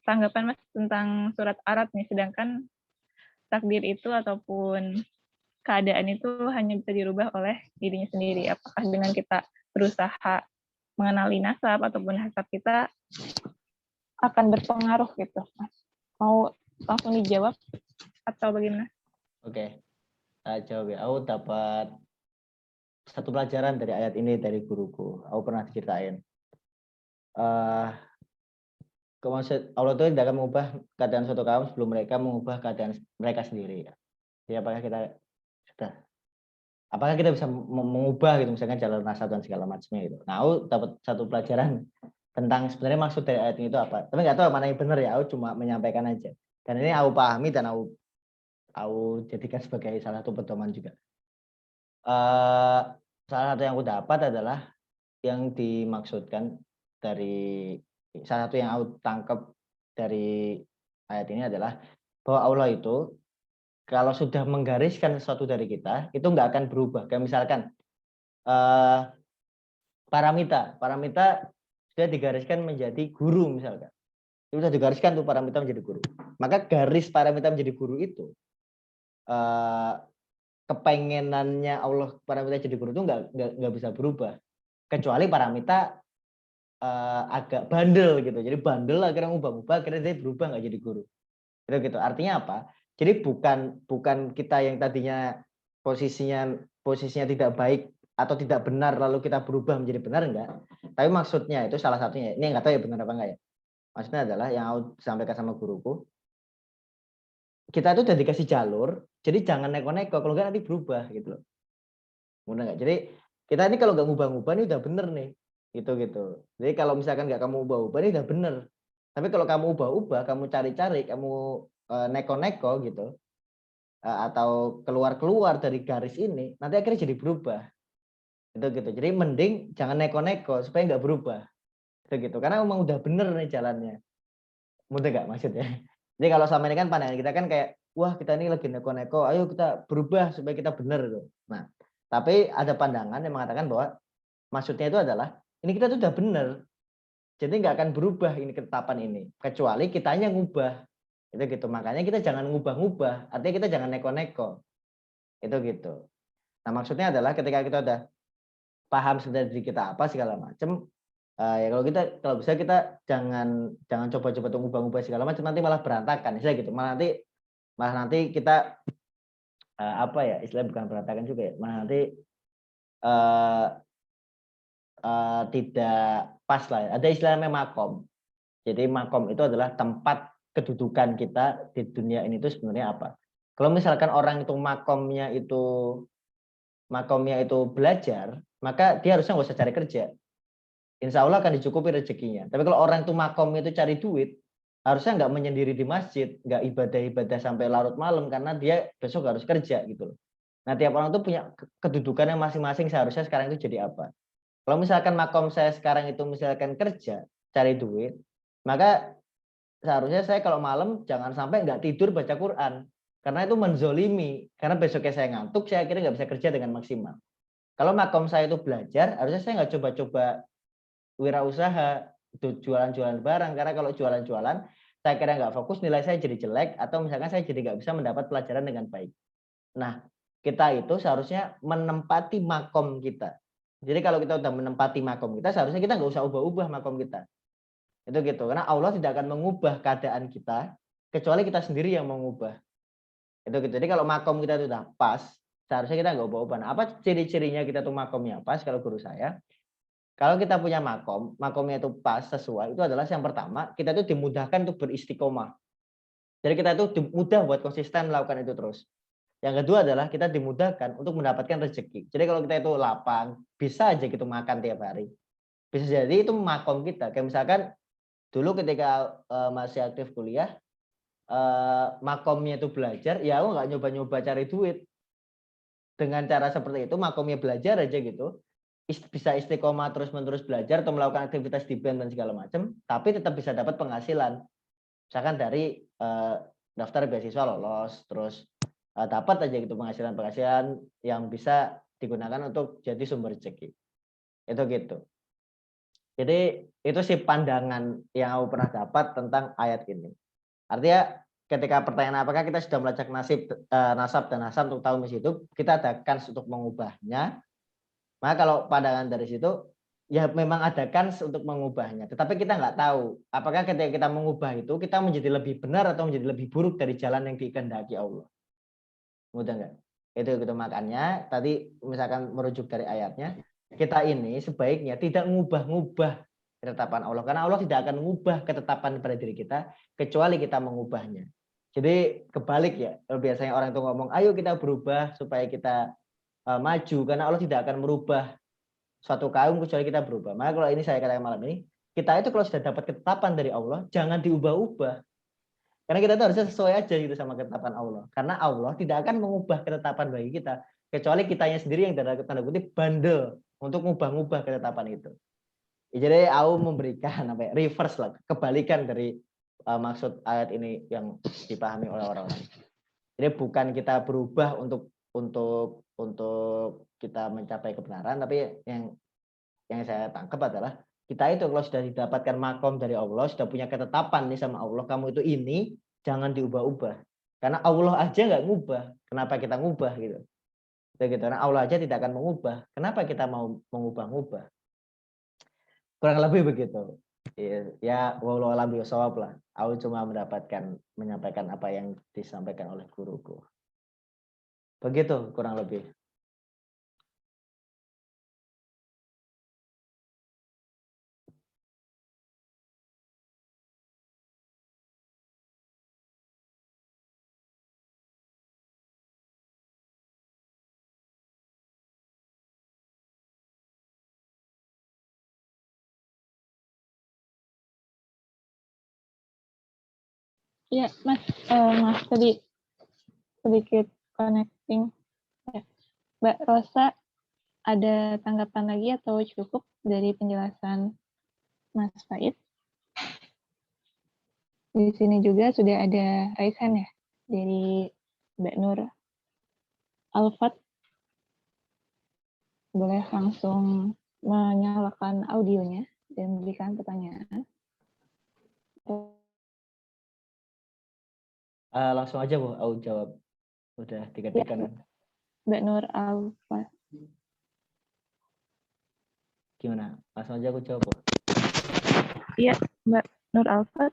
tanggapan Mas tentang surat Ar-Rod nih, sedangkan takdir itu ataupun keadaan itu hanya bisa dirubah oleh dirinya sendiri. Apakah dengan kita berusaha mengenali nasab ataupun hasab kita akan berpengaruh gitu, Mas? Mau langsung dijawab atau bagaimana? Oke, saya jawab ya. Aku dapat satu pelajaran dari ayat ini dari guruku. Aku pernah diceritain. Maksud Allah itu tidak akan mengubah keadaan suatu kaum sebelum mereka mengubah keadaan mereka sendiri. Jadi apakah kita bisa mengubah gitu, misalkan jalur nasab dan segala macamnya gitu. Nah, aku dapat satu pelajaran tentang sebenarnya maksud dari ayat ini itu apa. Tapi nggak tahu mana yang benar ya. Aku cuma menyampaikan aja. Dan ini aku pahami dan aku jadikan sebagai salah satu pedoman juga. Salah satu yang aku dapat adalah yang dimaksudkan dari salah satu yang aku tangkap dari ayat ini adalah bahwa Allah itu kalau sudah menggariskan sesuatu dari kita itu nggak akan berubah. Kayak misalkan paramita sudah digariskan menjadi guru misalkan. Itu sudah digariskan tuh paramita menjadi guru. Maka garis paramita menjadi guru itu kepengenannya Allah paramita jadi guru itu nggak bisa berubah. Kecuali paramita agak bandel gitu. Jadi bandel akhirnya ngubah-ubah akhirnya dia berubah nggak jadi guru. Itu gitu. Artinya apa? Jadi bukan kita yang tadinya posisinya tidak baik atau tidak benar lalu kita berubah menjadi benar enggak. Tapi maksudnya itu salah satunya. Ini nggak tahu ya benar apa enggak ya. Maksudnya adalah yang aku sampaikan sama guruku. Kita itu udah dikasih jalur, jadi jangan neko-neko kalau enggak nanti berubah gitu loh. Benar enggak? Jadi kita ini kalau nggak ngubah-ngubah ini udah bener nih. Gitu. Jadi kalau misalkan nggak kamu ubah-ubah ini udah bener. Tapi kalau kamu ubah-ubah, kamu cari-cari, kamu neko-neko gitu, atau keluar-keluar dari garis ini, nanti akhirnya jadi berubah. Itu gitu. Jadi mending jangan neko-neko supaya nggak berubah. Itu gitu. Karena memang udah bener nih jalannya. Mudah nggak maksudnya? Jadi kalau sama ini kan pandangan kita kan kayak, wah kita ini lagi neko-neko, ayo kita berubah supaya kita bener gitu. Nah, tapi ada pandangan yang mengatakan bahwa maksudnya itu adalah ini kita tuh udah bener, jadi nggak akan berubah ini ketetapan ini, kecuali kitanya ngubah, itu gitu. Makanya kita jangan ngubah-ngubah, artinya kita jangan neko-neko, itu gitu. Nah maksudnya adalah ketika kita udah paham sebenarnya diri kita apa segala macam. Ya kalau bisa kita jangan coba-coba untuk ngubah-ngubah segala macam, nanti malah berantakan, istilah gitu. Malah nanti kita apa ya, istilahnya bukan berantakan juga ya, malah nanti tidak pas lah. Ada istilahnya makom. Jadi makom itu adalah tempat kedudukan kita di dunia ini itu sebenarnya apa. Kalau misalkan orang itu makomnya itu belajar, maka dia harusnya nggak usah cari kerja. Insya Allah akan dicukupi rezekinya. Tapi kalau orang itu makomnya itu cari duit, harusnya nggak menyendiri di masjid, nggak ibadah-ibadah sampai larut malam karena dia besok harus kerja gitu loh. Nah, tiap orang itu punya kedudukannya masing-masing, seharusnya sekarang itu jadi apa. Kalau misalkan makom saya sekarang itu misalkan kerja, cari duit, maka seharusnya saya kalau malam jangan sampai nggak tidur baca Quran. Karena itu menzolimi. Karena besoknya saya ngantuk, saya akhirnya nggak bisa kerja dengan maksimal. Kalau makom saya itu belajar, harusnya saya nggak coba-coba wirausaha, jualan-jualan barang. Karena kalau jualan-jualan, saya kira nggak fokus, nilai saya jadi jelek, atau misalkan saya jadi nggak bisa mendapat pelajaran dengan baik. Nah, kita itu seharusnya menempati makom kita. Jadi kalau kita udah menempati makom kita, seharusnya kita nggak usah ubah-ubah makom kita. Itu gitu. Karena Allah tidak akan mengubah keadaan kita, kecuali kita sendiri yang mengubah. Itu gitu. Jadi kalau makom kita itu udah pas, seharusnya kita nggak ubah-ubah. Nah, apa ciri-cirinya kita tuh makomnya pas? Kalau guru saya, kalau kita punya makomnya itu pas, sesuai, itu adalah yang pertama, kita itu dimudahkan untuk beristiqomah. Jadi kita itu mudah buat konsisten melakukan itu terus. Yang kedua adalah kita dimudahkan untuk mendapatkan rezeki. Jadi kalau kita itu lapang, bisa aja gitu makan tiap hari. Bisa jadi itu makom kita. Kayak misalkan dulu ketika masih aktif kuliah, makomnya itu belajar, ya aku nggak nyoba-nyoba cari duit. Dengan cara seperti itu, makomnya belajar aja gitu. Bisa istiqomah terus-menerus belajar atau melakukan aktivitas di band dan segala macam, tapi tetap bisa dapat penghasilan. Misalkan dari daftar beasiswa lolos, terus dapat aja gitu penghasilan yang bisa digunakan untuk jadi sumber rezeki. Itu gitu. Jadi itu sih pandangan yang aku pernah dapat tentang ayat ini. Artinya ketika pertanyaan apakah kita sudah melacak nasab dan nasab untuk tahu misi itu, kita ada kans untuk mengubahnya. Maka kalau pandangan dari situ, ya memang ada kans untuk mengubahnya. Tetapi kita nggak tahu apakah ketika kita mengubah itu, kita menjadi lebih benar atau menjadi lebih buruk dari jalan yang dikehendaki Allah. Mudah nggak? Itu gitu. Makanya tadi misalkan merujuk dari ayatnya, kita ini sebaiknya tidak mengubah-ubah ketetapan Allah. Karena Allah tidak akan mengubah ketetapan pada diri kita, kecuali kita mengubahnya. Jadi kebalik ya, biasanya orang itu ngomong, ayo kita berubah supaya kita maju, karena Allah tidak akan merubah suatu kaum kecuali kita berubah. Maka kalau ini saya katakan malam ini, kita itu kalau sudah dapat ketetapan dari Allah, jangan diubah-ubah. Karena kita tuh harusnya sesuai aja gitu sama ketetapan Allah. Karena Allah tidak akan mengubah ketetapan bagi kita, kecuali kitanya sendiri yang tanda kutip bandel untuk ngubah-ngubah ketetapan itu. Jadi aku memberikan reverse lah, kebalikan dari maksud ayat ini yang dipahami oleh orang-orang. Jadi bukan kita berubah untuk kita mencapai kebenaran, tapi yang saya tangkap adalah kita itu kalau sudah didapatkan makom dari Allah, sudah punya ketetapan nih sama Allah, kamu itu ini jangan diubah-ubah. Karena Allah aja nggak ngubah, kenapa kita ngubah gitu? Gitu. Karena Allah aja tidak akan mengubah, kenapa kita mau mengubah-ubah? Kurang lebih begitu. Ya, wallahu a'lam bishawab lah. Aku cuma menyampaikan apa yang disampaikan oleh guruku. Begitu kurang lebih. Ya, Mas, Mas tadi sedikit connecting. Ya. Mbak Rosa, ada tanggapan lagi atau cukup dari penjelasan Mas Faid? Di sini juga sudah ada raise hand ya dari Mbak Nur Alfat. Boleh langsung menyalakan audionya dan memberikan pertanyaan. Langsung aja Bu, aku jawab. Udah diketikkan kan. Mbak Nur Alfat. Gimana? Langsung aja aku jawab. Iya, Mbak Nur Alfat.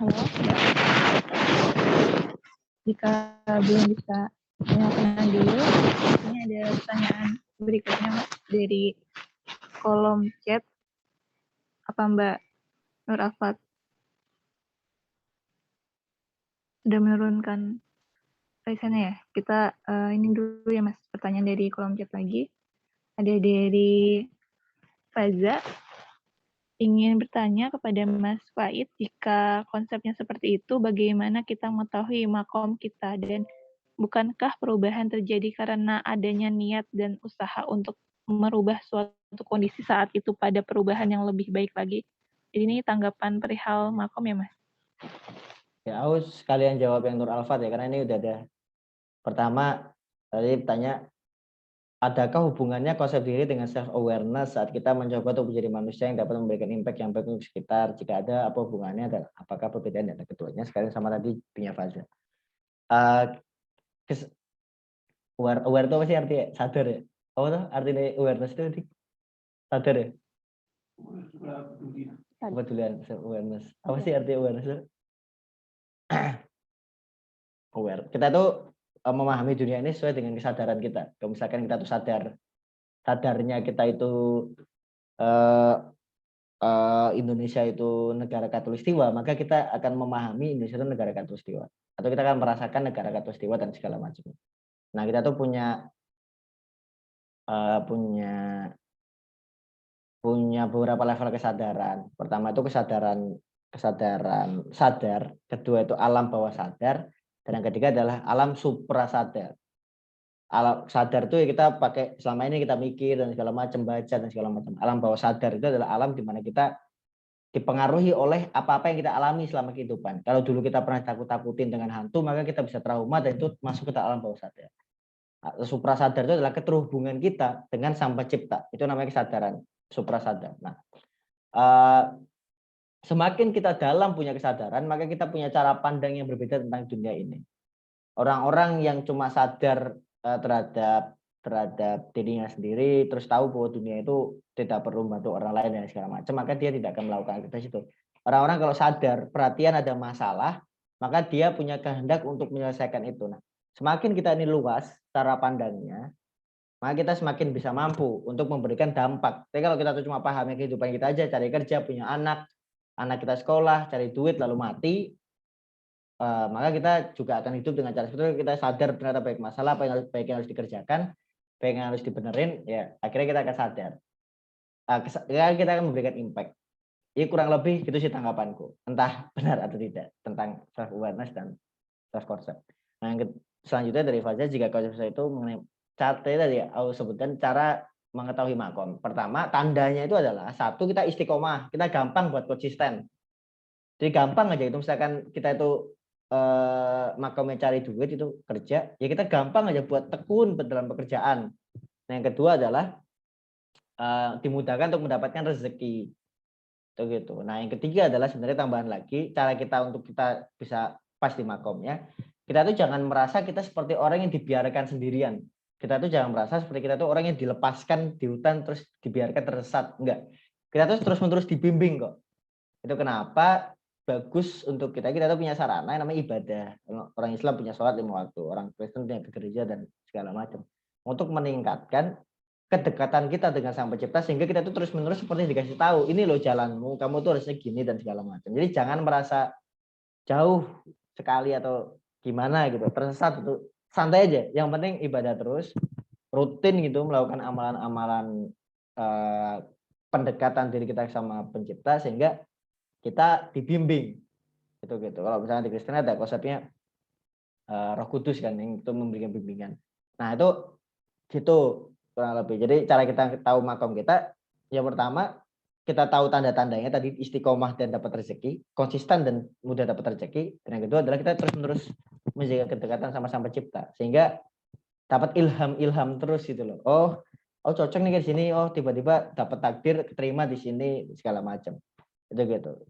Halo, Mbak. Jika belum bisa menyampaikan dulu, ini ada pertanyaan berikutnya, Mbak, dari kolom chat. Apa Mbak Nur Alfat sudah menurunkan tulisannya ya? Kita ini dulu ya Mas, pertanyaan dari kolom chat lagi. Ada dari Faza, ingin bertanya kepada Mas Faid, jika konsepnya seperti itu, bagaimana kita mengetahui makom kita, dan bukankah perubahan terjadi karena adanya niat dan usaha untuk merubah suatu kondisi saat itu pada perubahan yang lebih baik lagi? Jadi ini tanggapan perihal makom ya Mas? Ya, aku sekalian jawab yang Nur Alfat ya, karena ini udah ada. Pertama, tadi tanya, adakah hubungannya konsep diri dengan self-awareness saat kita mencoba untuk menjadi manusia yang dapat memberikan impact yang baik untuk sekitar? Jika ada, apa hubungannya dan apakah perbedaan data keduanya? Sekalian sama tadi punya Faza. Aware itu apa sih artinya? Sadar ya? Apa tuh artinya awareness itu? Sadar ya? Kepedulian, self-awareness. Apa sih artinya awareness itu? Aware. Kita tuh memahami dunia ini sesuai dengan kesadaran kita. Kalau misalkan kita tuh sadarnya kita itu Indonesia itu negara Katulistiwa, maka kita akan memahami Indonesia itu negara Katulistiwa, atau kita akan merasakan negara Katulistiwa dan segala macam. Nah, kita tuh punya beberapa level kesadaran. Pertama itu kesadaran sadar, kedua itu alam bawah sadar, dan yang ketiga adalah alam supra sadar. Alam sadar itu ya kita pakai selama ini kita mikir dan segala macam, baca dan segala macam. Alam bawah sadar itu adalah alam di mana kita dipengaruhi oleh apa-apa yang kita alami selama kehidupan. Kalau dulu kita pernah takut-takutin dengan hantu, maka kita bisa trauma dan itu masuk ke alam bawah sadar. Supra sadar itu adalah keterhubungan kita dengan Sang Pencipta. Itu namanya kesadaran supra sadar. Nah, semakin kita dalam punya kesadaran, maka kita punya cara pandang yang berbeda tentang dunia ini. Orang-orang yang cuma sadar terhadap dirinya sendiri, terus tahu bahwa dunia itu tidak perlu membantu orang lain dan segala macam, maka dia tidak akan melakukan aktivitas itu. Orang-orang kalau sadar perhatian ada masalah, maka dia punya kehendak untuk menyelesaikan itu. Nah, semakin kita ini luas cara pandangnya, maka kita semakin bisa mampu untuk memberikan dampak. Tapi kalau kita tuh cuma pahami kehidupan kita aja, cari kerja, punya anak kita sekolah, cari duit lalu mati, maka kita juga akan hidup dengan cara seperti itu. Kita sadar ternyata banyak masalah, baik yang harus dikerjakan, baik yang harus dibenerin, ya akhirnya kita akan sadar. Kita akan memberikan impact. Ini kurang lebih gitu sih tanggapanku. Entah benar atau tidak tentang self awareness dan self concept. Nah, yang selanjutnya dari Faza, jika konsep itu mengenai tadi aku sebutkan cara mengetahui makom. Pertama, tandanya itu adalah satu, kita istiqomah, kita gampang buat konsisten. Jadi gampang aja itu, misalkan kita itu makomnya cari duit itu kerja, ya kita gampang aja buat tekun dalam pekerjaan. Nah, yang kedua adalah dimudahkan untuk mendapatkan rezeki. Itu gitu. Nah, yang ketiga adalah sebenarnya tambahan lagi cara kita untuk kita bisa pas di makomnya. Kita tuh jangan merasa kita seperti orang yang dibiarkan sendirian. Kita tuh jangan merasa seperti kita tuh orang yang dilepaskan di hutan terus dibiarkan tersesat. Enggak. Kita tuh terus-menerus dibimbing kok. Itu kenapa bagus untuk kita tuh punya sarana yang namanya ibadah. Orang Islam punya sholat 5 waktu, orang Kristen punya ke gereja dan segala macam. Untuk meningkatkan kedekatan kita dengan Sang Pencipta, sehingga kita tuh terus-menerus seperti dikasih tahu, ini loh jalanmu, kamu tuh harusnya gini dan segala macam. Jadi jangan merasa jauh sekali atau gimana gitu, tersesat itu, santai aja. Yang penting ibadah terus, rutin gitu, melakukan amalan-amalan pendekatan diri kita sama Pencipta, sehingga kita dibimbing gitu. Kalau misalnya di Kristen ada konsepnya Roh Kudus kan yang itu memberikan bimbingan. Nah, itu gitu kurang lebih. Jadi cara kita tahu makom kita, yang pertama kita tahu tanda-tandanya tadi istiqomah dan dapat rezeki, konsisten dan mudah dapat rezeki. Dan yang kedua adalah kita terus-menerus menjaga kedekatan sama Sang Pencipta, sehingga dapat ilham terus gitu loh. Oh, oh cocok nih di sini, oh tiba-tiba dapat takdir keterima di sini segala macam. Itu gitu.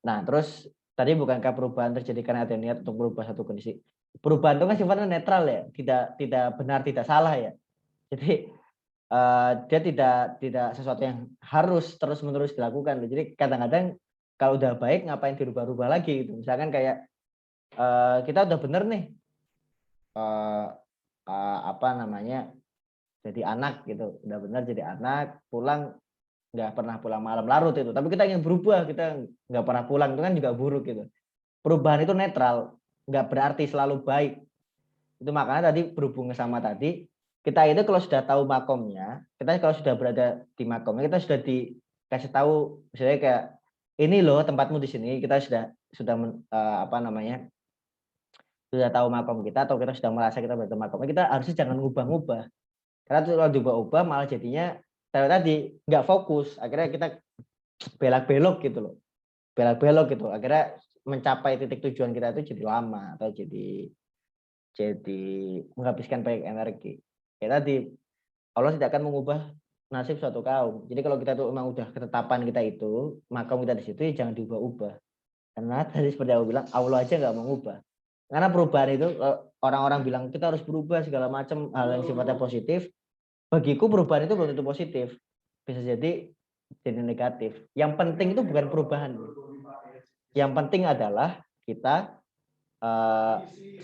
Nah, terus tadi bukankah perubahan terjadi karena ada niat untuk merubah satu kondisi? Perubahan itu kan sifatnya netral ya, tidak benar tidak salah ya. Jadi dia tidak sesuatu yang harus terus-menerus dilakukan. Jadi kadang-kadang kalau udah baik ngapain dirubah-rubah lagi gitu. Misalkan kayak kita udah bener nih apa namanya jadi anak gitu, udah bener jadi anak, pulang nggak pernah pulang malam larut itu. Tapi kita ingin berubah, kita nggak pernah pulang itu kan juga buruk gitu. Perubahan itu netral, nggak berarti selalu baik. Itu makanya tadi berhubung sama tadi, kita itu kalau sudah tahu makomnya, kita kalau sudah berada di makomnya, kita sudah dikasih tahu, misalnya kayak ini loh tempatmu di sini, kita sudah apa namanya, sudah tahu makom kita atau kita sudah merasa kita berada di makomnya, kita harusnya jangan ngubah-ngubah. Karena kalau diubah-ubah malah jadinya tadi nggak fokus, akhirnya kita belak-belok gitu loh, belak-belok gitu, akhirnya mencapai titik tujuan kita itu jadi lama atau jadi menghabiskan banyak energi. Ya tadi Allah tidak akan mengubah nasib suatu kaum. Jadi kalau kita tuh memang udah ketetapan kita itu, makom kita di situ ya jangan diubah-ubah. Karena tadi seperti aku bilang, Allah aja nggak mengubah. Karena perubahan itu orang-orang bilang kita harus berubah segala macam hal yang sifatnya positif. Bagiku perubahan itu belum tentu positif. Bisa jadi negatif. Yang penting itu bukan perubahan. Yang penting adalah kita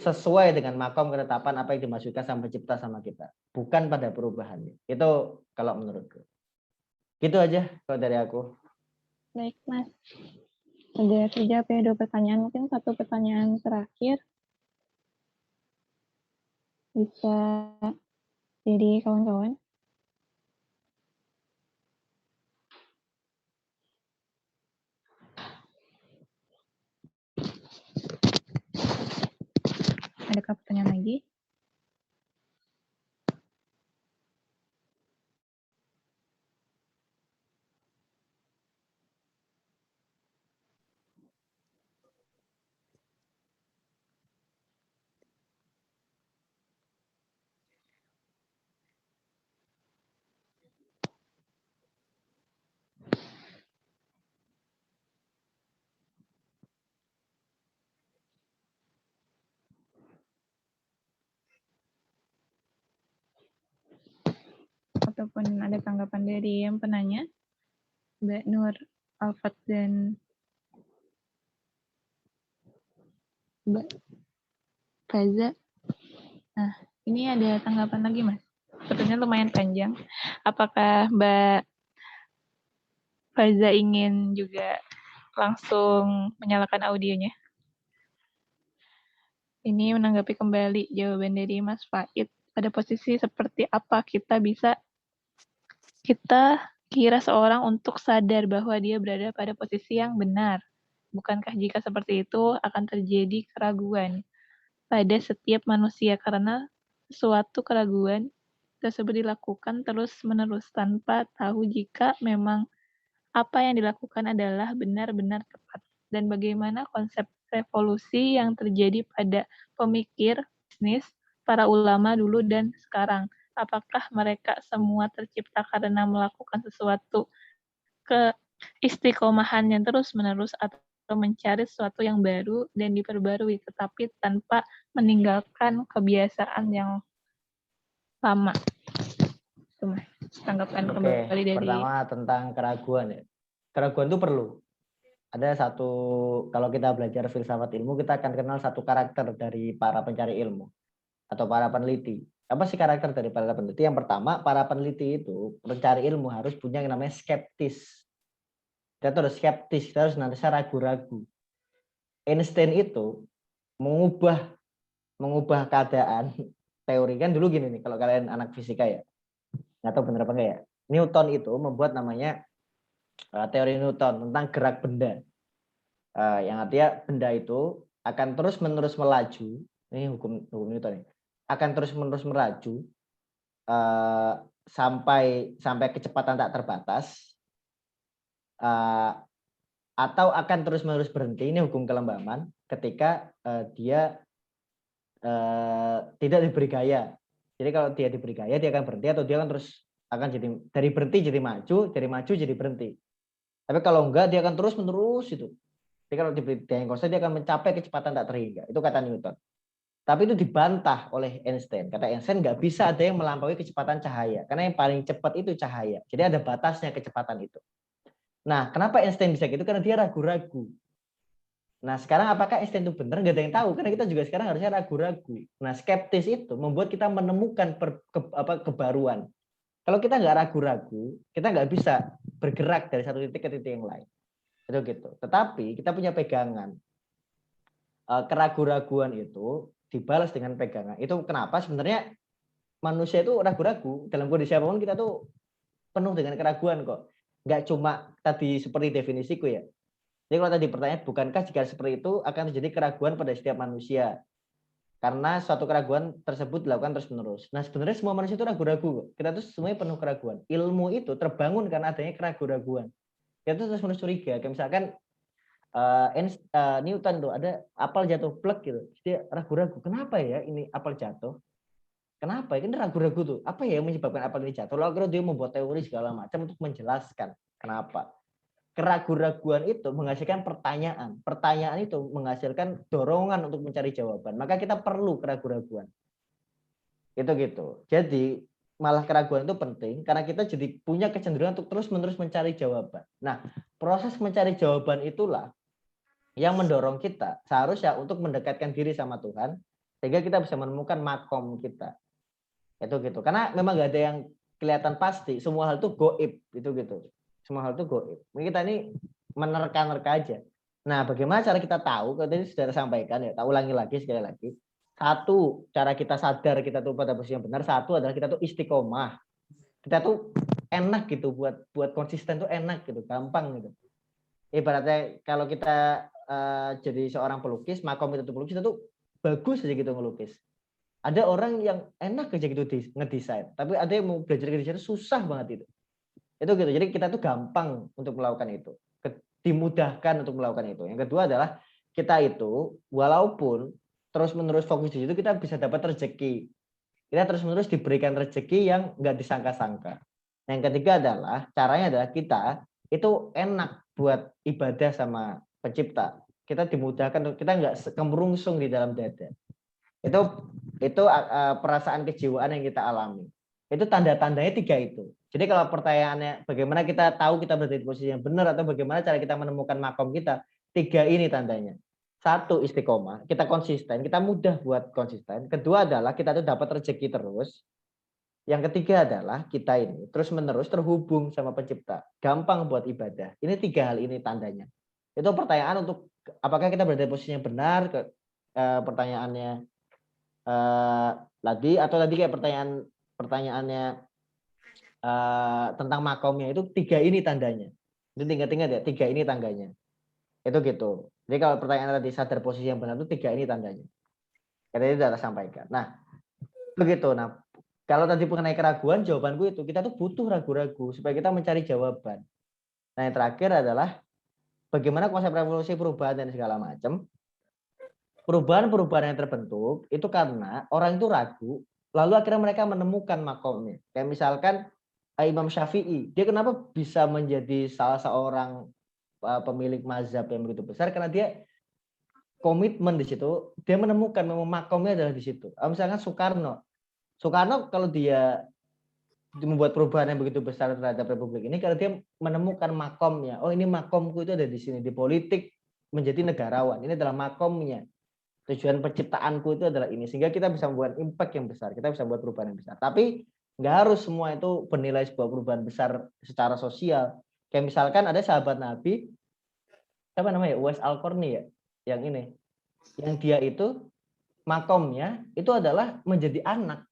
sesuai dengan makom ketetapan apa yang dimaksudkan sama pencipta sama kita, bukan pada perubahannya. Itu kalau menurutku. Gitu aja kalau dari aku. Baik, Mas. Udah terjawab ya 2 pertanyaan. Mungkin 1 pertanyaan terakhir bisa jadi kawan-kawan. Adakah pertanyaan lagi? Ataupun ada tanggapan dari yang penanya, Mbak Nur, Alfat, dan Mbak Faza. Nah, ini ada tanggapan lagi, Mas. Sepertinya lumayan panjang. Apakah Mbak Faza ingin juga langsung menyalakan audionya? Ini menanggapi kembali jawaban dari Mas Faid. Pada posisi seperti apa kita kira seorang untuk sadar bahwa dia berada pada posisi yang benar? Bukankah jika seperti itu akan terjadi keraguan pada setiap manusia karena suatu keraguan tersebut dilakukan terus-menerus tanpa tahu jika memang apa yang dilakukan adalah benar-benar tepat, dan bagaimana konsep revolusi yang terjadi pada pemikir bisnis para ulama dulu dan sekarang. Apakah mereka semua tercipta karena melakukan sesuatu keistiqomahan yang terus-menerus atau mencari sesuatu yang baru dan diperbarui, tetapi tanpa meninggalkan kebiasaan yang lama? Itu, Mas. Tanggapan kembali dari... Pertama tentang keraguan ya. Keraguan itu perlu. Ada satu, kalau kita belajar filsafat ilmu, kita akan kenal satu karakter dari para pencari ilmu atau para peneliti. Apa sih karakter dari para peneliti? Yang pertama, para peneliti itu, pencari ilmu harus punya yang namanya skeptis. Kita harus skeptis, kita harus nanti ragu-ragu. Einstein itu mengubah keadaan teori, kan dulu gini nih, kalau kalian anak fisika ya, nggak tahu bener apa enggak ya, Newton itu membuat namanya teori Newton tentang gerak benda, yang artinya benda itu akan terus-menerus melaju, ini hukum Newton ya, akan terus-menerus melaju sampai kecepatan tak terbatas, atau akan terus-menerus berhenti, ini hukum kelembaban, ketika dia tidak diberi gaya. Jadi kalau dia diberi gaya, dia akan berhenti atau dia akan terus akan jadi dari berhenti jadi maju jadi berhenti. Tapi kalau enggak, dia akan terus menerus itu. Jadi kalau diberi gaya konstan, dia akan mencapai kecepatan tak terhingga. Itu kata Newton. Tapi itu dibantah oleh Einstein. Kata Einstein nggak bisa ada yang melampaui kecepatan cahaya. Karena yang paling cepat itu cahaya. Jadi ada batasnya kecepatan itu. Nah, kenapa Einstein bisa gitu? Karena dia ragu-ragu. Nah, sekarang apakah Einstein itu benar? Nggak ada yang tahu. Karena kita juga sekarang harusnya ragu-ragu. Nah, skeptis itu membuat kita menemukan kebaruan. Kalau kita nggak ragu-ragu, kita nggak bisa bergerak dari satu titik ke titik yang lain. Itu gitu. Tetapi kita punya pegangan. Keraguan-raguan itu dibalas dengan pegangan. Itu kenapa sebenarnya manusia itu ragu-ragu. Dalam kondisi apapun kita tuh penuh dengan keraguan kok. Nggak cuma tadi seperti definisiku ya. Jadi kalau tadi pertanyaan, bukankah jika seperti itu akan terjadi keraguan pada setiap manusia? Karena suatu keraguan tersebut dilakukan terus-menerus. Nah sebenarnya semua manusia itu ragu-ragu. Kita tuh semuanya penuh keraguan. Ilmu itu terbangun karena adanya keraguan-raguan. Kita tuh terus-menerus curiga. Kayak misalkan Newton tuh ada apel jatuh plek gitu. Dia ragu-ragu. Kenapa ya ini apel jatuh? Kenapa? Ini ragu-ragu tuh. Apa ya yang menyebabkan apel ini jatuh? Lalu akhirnya dia membuat teori segala macam untuk menjelaskan kenapa. Keraguan-raguan itu menghasilkan pertanyaan. Pertanyaan itu menghasilkan dorongan untuk mencari jawaban. Maka kita perlu keraguan-raguan. Itu gitu. Jadi malah keraguan itu penting karena kita jadi punya kecenderungan untuk terus-menerus mencari jawaban. Nah, proses mencari jawaban itulah yang mendorong kita seharusnya untuk mendekatkan diri sama Tuhan sehingga kita bisa menemukan makom kita. Itu gitu. Karena memang nggak ada yang kelihatan pasti. Semua hal itu goib. Itu gitu. Semua hal itu goib. Mungkin kita ini menerka-nerka aja. Nah, bagaimana cara kita tahu? Kalau tadi sudah sampaikan ya, tak ulangi lagi sekali lagi. Satu, cara kita sadar kita tuh pada posisi yang benar. Satu adalah kita tuh istiqomah. Kita tuh enak gitu buat konsisten tuh enak gitu, gampang gitu. Ibaratnya kalau kita jadi seorang pelukis, makom itu pelukis itu tuh bagus aja gitu ngelukis. Ada orang yang enak aja gitu ngedesain, tapi ada yang mau belajar ngedesain susah banget itu. Itu gitu. Jadi kita tuh gampang untuk melakukan itu. Dimudahkan untuk melakukan itu. Yang kedua adalah kita itu walaupun terus-menerus fokus di situ kita bisa dapat rezeki. Kita terus-menerus diberikan rezeki yang nggak disangka-sangka. Yang ketiga adalah caranya adalah kita itu enak buat ibadah sama pencipta. Kita dimudahkan, kita nggak kemerungsung di dalam dada. Itu perasaan kejiwaan yang kita alami. Itu tanda-tandanya tiga itu. Jadi kalau pertanyaannya bagaimana kita tahu kita berada di posisi yang benar atau bagaimana cara kita menemukan makom kita, tiga ini tandanya. Satu, istiqomah, kita konsisten, kita mudah buat konsisten. Kedua adalah kita tuh dapat rezeki terus. Yang ketiga adalah kita ini terus-menerus terhubung sama pencipta. Gampang buat ibadah. Ini tiga hal ini tandanya. Itu pertanyaan untuk apakah kita berada di posisi yang benar, pertanyaannya tadi atau tadi kayak pertanyaannya tentang makomnya itu tiga ini tandanya. Itu ingat-ingat ya, tiga ini tandanya. Itu gitu. Jadi kalau pertanyaan tadi sadar posisi yang benar itu tiga ini tandanya. Tadi sudah sampaikan. Nah, begitu. Nah, kalau tadi mengenai keraguan, jawabanku itu kita tuh butuh ragu-ragu supaya kita mencari jawaban. Nah, yang terakhir adalah bagaimana konsep revolusi perubahan dan segala macam. Perubahan-perubahan yang terbentuk itu karena orang itu ragu, lalu akhirnya mereka menemukan makomnya. Kayak misalkan Imam Syafi'i, dia kenapa bisa menjadi salah seorang pemilik mazhab yang begitu besar? Karena dia komitmen di situ, dia menemukan memang makomnya adalah di situ. Misalkan Soekarno kalau dia membuat perubahan yang begitu besar terhadap Republik ini, karena dia menemukan makomnya. Oh, ini makomku itu ada di sini, di politik menjadi negarawan. Ini adalah makomnya. Tujuan penciptaanku itu adalah ini, sehingga kita bisa membuat impact yang besar, kita bisa membuat perubahan yang besar. Tapi nggak harus semua itu bernilai sebuah perubahan besar secara sosial. Kayak misalkan ada sahabat Nabi, apa namanya, Uwais Al-Qarni ya, yang ini, yang dia itu makomnya itu adalah menjadi anak.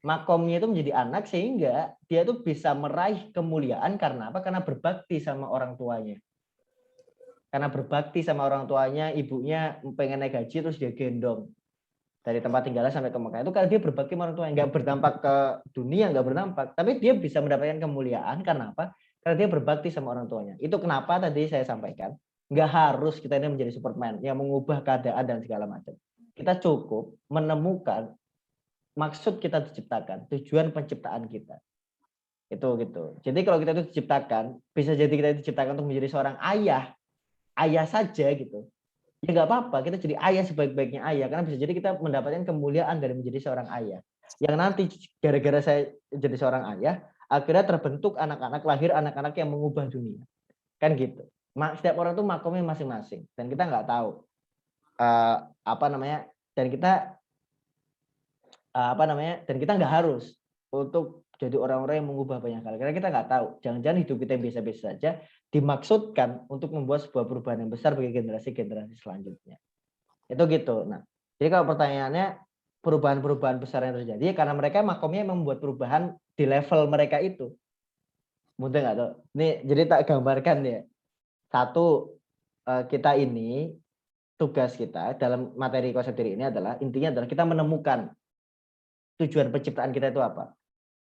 Makomnya itu menjadi anak sehingga dia itu bisa meraih kemuliaan karena apa? Karena berbakti sama orang tuanya. Karena berbakti sama orang tuanya, ibunya pengen naik haji terus dia gendong dari tempat tinggalnya sampai ke Mekah. Itu karena dia berbakti sama orang tuanya, nggak berdampak ke dunia, nggak berdampak, tapi dia bisa mendapatkan kemuliaan karena apa? Karena dia berbakti sama orang tuanya. Itu kenapa tadi saya sampaikan, nggak harus kita ini menjadi Superman yang mengubah keadaan dan segala macam. Kita cukup menemukan maksud kita diciptakan, tujuan penciptaan kita. Itu gitu. Jadi kalau kita itu diciptakan, bisa jadi kita diciptakan untuk menjadi seorang ayah saja gitu. Ya nggak apa-apa, kita jadi ayah sebaik-baiknya ayah, karena bisa jadi kita mendapatkan kemuliaan dari menjadi seorang ayah. Yang nanti gara-gara saya jadi seorang ayah, akhirnya terbentuk anak-anak, lahir anak-anak yang mengubah dunia. Kan gitu. Setiap orang tuh makomnya masing-masing, dan kita nggak tahu dan kita nggak harus untuk jadi orang-orang yang mengubah banyak hal, karena kita nggak tahu, jangan-jangan hidup kita yang biasa-biasa saja dimaksudkan untuk membuat sebuah perubahan yang besar bagi generasi-generasi selanjutnya. Itu gitu. Nah, jadi kalau pertanyaannya perubahan-perubahan besar yang terjadi karena mereka makomnya membuat perubahan di level mereka itu. Mudah nggak tuh? Nih, jadi tak gambarkan ya. Satu, kita ini tugas kita dalam materi konsep diri ini adalah intinya adalah kita menemukan tujuan penciptaan kita itu apa.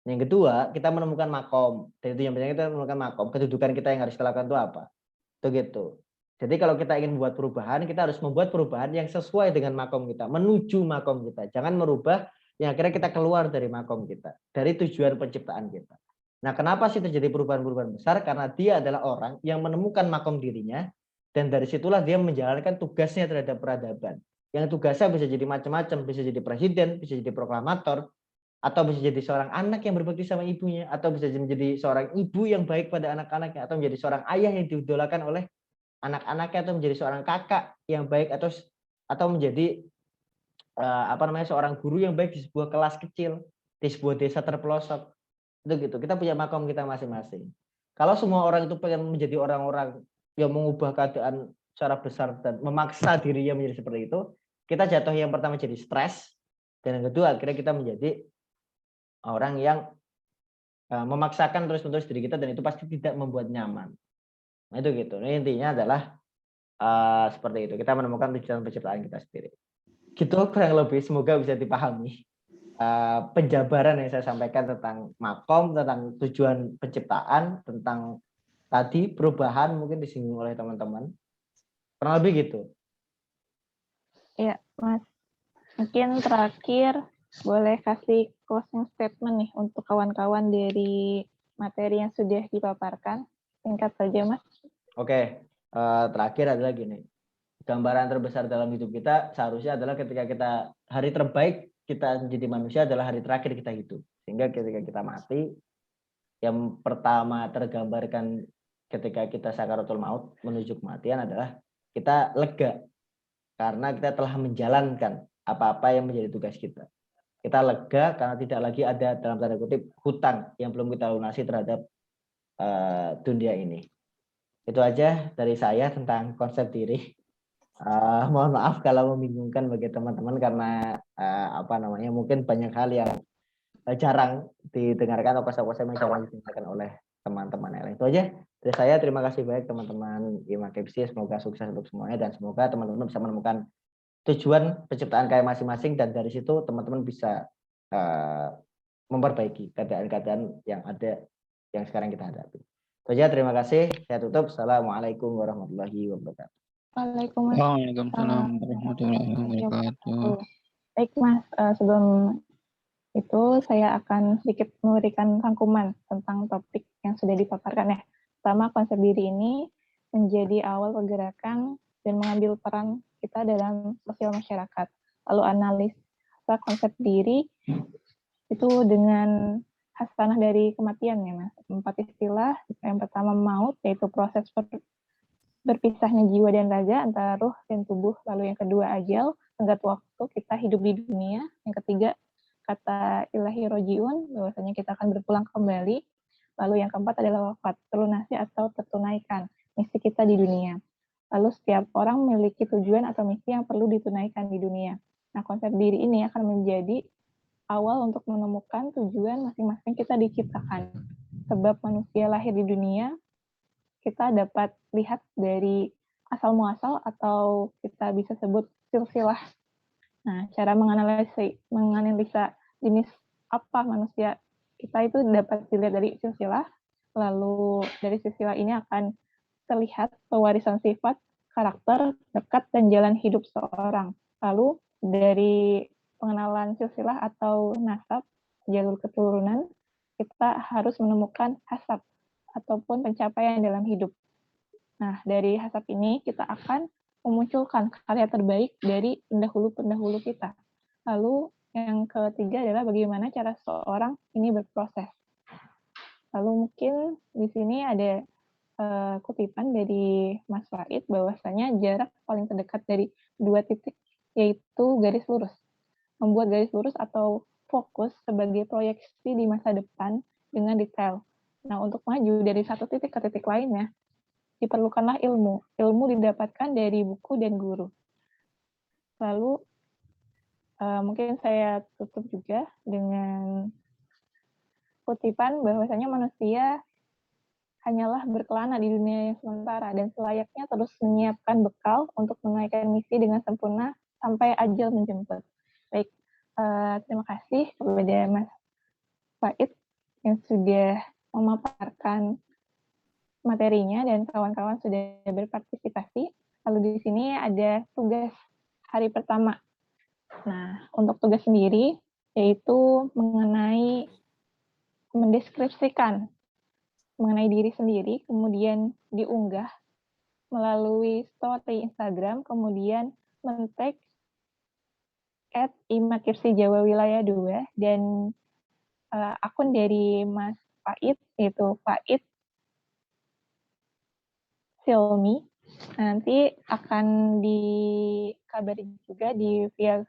Yang kedua, kita menemukan makom. Dan itu yang penting kita menemukan makom. Kedudukan kita yang harus kita lakukan itu apa. Itu gitu. Jadi kalau kita ingin membuat perubahan, kita harus membuat perubahan yang sesuai dengan makom kita, menuju makom kita. Jangan merubah yang akhirnya kita keluar dari makom kita, dari tujuan penciptaan kita. Nah, kenapa sih terjadi perubahan-perubahan besar? Karena dia adalah orang yang menemukan makom dirinya, dan dari situlah dia menjalankan tugasnya terhadap peradaban. Yang tugasnya bisa jadi macam-macam, bisa jadi presiden, bisa jadi proklamator, atau bisa jadi seorang anak yang berbakti sama ibunya, atau bisa menjadi seorang ibu yang baik pada anak-anaknya, atau menjadi seorang ayah yang diidolakan oleh anak-anaknya, atau menjadi seorang kakak yang baik, atau menjadi seorang guru yang baik di sebuah kelas kecil, di sebuah desa terpelosok. Itu gitu. Kita punya makom kita masing-masing. Kalau semua orang itu pengen menjadi orang-orang yang mengubah keadaan secara besar dan memaksa dirinya menjadi seperti itu, kita jatuh yang pertama jadi stres, dan yang kedua akhirnya kita menjadi orang yang memaksakan terus-menerus diri kita, dan itu pasti tidak membuat nyaman. Nah, itu gitu. Nah, intinya adalah seperti itu. Kita menemukan tujuan penciptaan kita sendiri. Gitu kurang lebih, semoga bisa dipahami penjabaran yang saya sampaikan tentang makom, tentang tujuan penciptaan, tentang tadi perubahan mungkin disinggung oleh teman-teman. Kurang lebih gitu. Ya, Mas. Mungkin terakhir boleh kasih closing statement nih untuk kawan-kawan dari materi yang sudah dipaparkan. Singkat saja, Mas. Oke, terakhir adalah gini. Gambaran terbesar dalam hidup kita seharusnya adalah ketika kita hari terbaik kita menjadi manusia adalah hari terakhir kita hidup. Sehingga ketika kita mati, yang pertama tergambarkan ketika kita sakaratul maut menuju kematian adalah kita lega karena kita telah menjalankan apa-apa yang menjadi tugas kita. Kita lega karena tidak lagi ada dalam tanda kutip hutang yang belum kita lunasi terhadap dunia ini. Itu aja dari saya tentang konsep diri. Mohon maaf kalau membingungkan bagi teman-teman karena mungkin banyak hal yang jarang didengarkan atau konsep-konsep yang jarang didengarkan oleh teman-teman yang lain. Itu aja dari saya. Terima kasih banyak teman-teman IMAKIPSI. Semoga sukses untuk semuanya dan semoga teman-teman bisa menemukan tujuan penciptaan kalian masing-masing, dan dari situ teman-teman bisa memperbaiki keadaan-keadaan yang ada yang sekarang kita hadapi. Itu aja, terima kasih. Saya tutup. Assalamualaikum warahmatullahi wabarakatuh. Waalaikumsalam warahmatullahi wabarakatuh. Baik, Mas. Sebelum itu saya akan sedikit memberikan rangkuman tentang topik yang sudah dipaparkan ya. Pertama, konsep diri ini menjadi awal pergerakan dan mengambil peran kita dalam sosial masyarakat. Lalu analisa konsep diri itu dengan hasanah dari kematian ya, Mas. 4 istilah. Yang pertama maut, yaitu proses berpisahnya jiwa dan raga antara ruh dan tubuh. Lalu yang kedua ajal, tenggat waktu kita hidup di dunia. Yang ketiga kata ilahi rojiun, bahwasanya kita akan berpulang kembali. Lalu yang keempat adalah wafat, terlunasi atau tertunaikan misi kita di dunia. Lalu setiap orang memiliki tujuan atau misi yang perlu ditunaikan di dunia. Nah, konsep diri ini akan menjadi awal untuk menemukan tujuan masing-masing kita diciptakan. Sebab manusia lahir di dunia, kita dapat lihat dari asal muasal atau kita bisa sebut silsilah. Nah, cara menganalisa jenis apa manusia kita itu dapat dilihat dari silsilah. Lalu dari silsilah ini akan terlihat pewarisan sifat, karakter, bakat, dan jalan hidup seorang. Lalu dari pengenalan silsilah atau nasab, jalur keturunan, kita harus menemukan hasab ataupun pencapaian dalam hidup. Nah, dari hasab ini kita akan memunculkan karya terbaik dari pendahulu-pendahulu kita. Lalu yang ketiga adalah bagaimana cara seseorang ini berproses. Lalu mungkin di sini ada kutipan dari Mas Faid bahwasanya jarak paling terdekat dari dua titik yaitu garis lurus. Membuat garis lurus atau fokus sebagai proyeksi di masa depan dengan detail. Nah, untuk maju dari satu titik ke titik lainnya, diperlukanlah ilmu. Ilmu didapatkan dari buku dan guru. Lalu, mungkin saya tutup juga dengan kutipan bahwasanya manusia hanyalah berkelana di dunia yang sementara dan selayaknya terus menyiapkan bekal untuk menunaikan misi dengan sempurna sampai ajal menjemput. Baik, terima kasih kepada Mas Faid yang sudah memaparkan materinya dan kawan-kawan sudah berpartisipasi. Lalu di sini ada tugas hari pertama. Nah, untuk tugas sendiri yaitu mengenai mendeskripsikan mengenai diri sendiri, kemudian diunggah melalui story Instagram, kemudian men-tag @imakirsi_Jawa Wilayah 2 dan akun dari Mas Faid, yaitu Faid Silmi. Nanti akan dikabari juga di via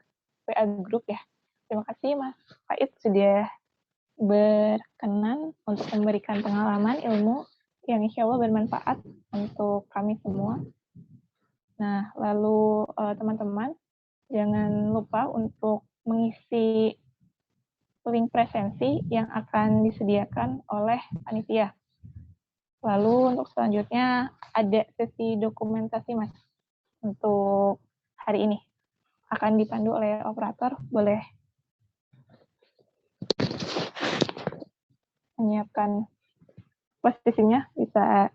WA group ya. Terima kasih Mas Faid sudah berkenan untuk memberikan pengalaman ilmu yang insya Allah bermanfaat untuk kami semua. Nah, lalu teman-teman jangan lupa untuk mengisi link presensi yang akan disediakan oleh panitia. Lalu untuk selanjutnya ada sesi dokumentasi Mas untuk hari ini. Akan dipandu oleh operator, boleh menyiapkan posisinya, bisa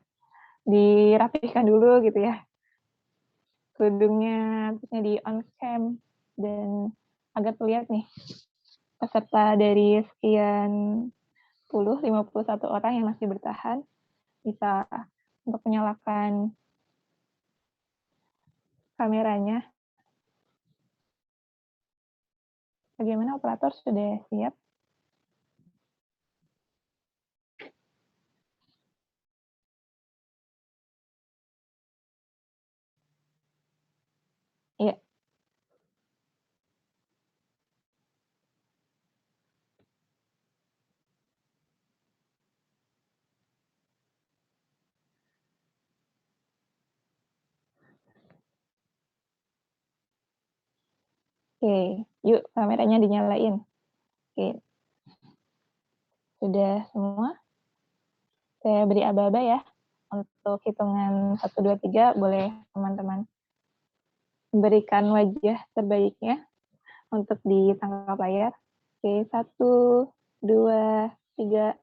dirapihkan dulu gitu ya. Kerudungnya terusnya di on cam dan agar terlihat nih peserta dari sekian 51 orang yang masih bertahan bisa untuk menyalakan kameranya. Bagaimana operator sudah siap? Iya. Oke, yuk kameranya dinyalain. Oke. Sudah semua? Saya beri aba-aba ya. Untuk hitungan 1, 2, 3, boleh teman-teman berikan wajah terbaiknya untuk ditangkap layar. Oke, 1, 2, 3.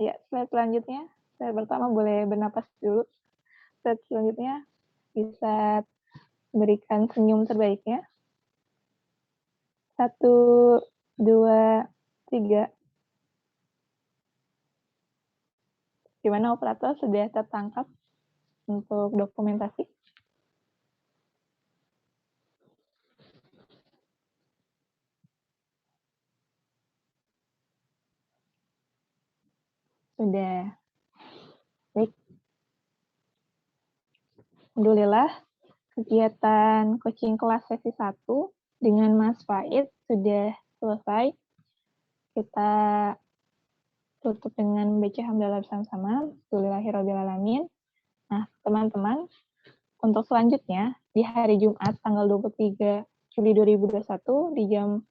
Ya, slide selanjutnya. Slide pertama boleh bernapas dulu. Slide selanjutnya bisa berikan senyum terbaiknya. 1, 2, 3. Gimana operator, sudah tertangkap untuk dokumentasi? Sudah. Baik. Alhamdulillah, kegiatan coaching kelas sesi 1 dengan Mas Faid sudah selesai. Kita tutup dengan membaca hamdalah bersama-sama. Alhamdulillahirrahmanirrahim. Nah, teman-teman, untuk selanjutnya, di hari Jumat, tanggal 23 Juli 2021, di jam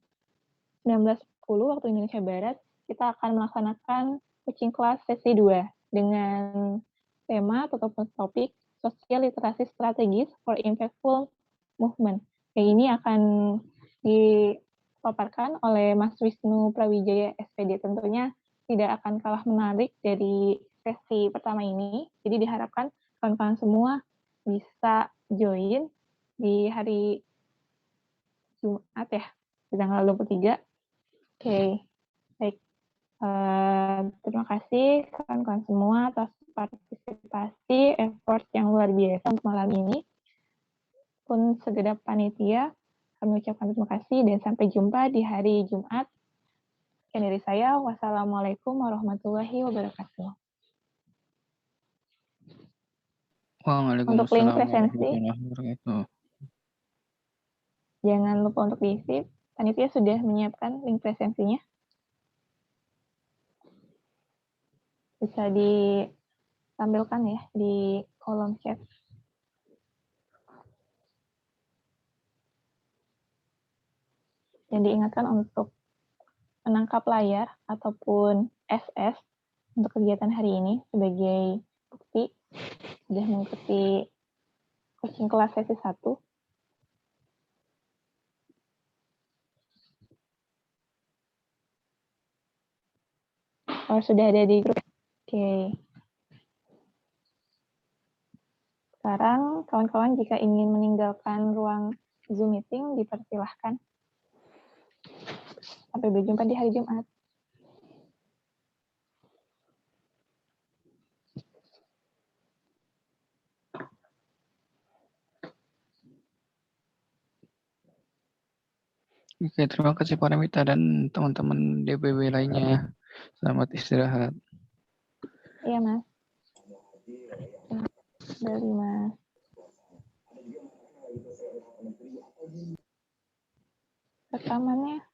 19.10 waktu Indonesia Barat, kita akan melaksanakan coaching kelas sesi 2 dengan tema ataupun topik Sosial Literasi Strategis for Impactful Movement. Yang ini akan dipaparkan oleh Mas Wisnu Prawijaya SPD. Tentunya tidak akan kalah menarik dari sesi pertama ini. Jadi diharapkan kawan-kawan semua bisa join di hari Jumat ya, di tanggal 23. Oke, baik. Terima kasih kawan-kawan semua atas partisipasi, effort yang luar biasa untuk malam ini. Pun segenap panitia, kami ucapkan terima kasih dan sampai jumpa di hari Jumat. Sekian dari saya. Wassalamualaikum warahmatullahi wabarakatuh. Untuk link Waalaikumsalam presensi, warahmatullahi wabarakatuh. jangan lupa untuk diisi. Panitia sudah menyiapkan link presensinya. Bisa ditampilkan ya di kolom chat. Dan diingatkan untuk menangkap layar ataupun SS untuk kegiatan hari ini sebagai bukti sudah mengikuti coaching kelas sesi 1. Kalau sudah ada di grup. Oke. Sekarang kawan-kawan jika ingin meninggalkan ruang Zoom meeting dipersilahkan. Sampai berjumpa di hari Jumat. Oke, terima kasih Paramita dan teman-teman DBW lainnya. Selamat istirahat. Iya, Mas. Dari Mas. Rekamannya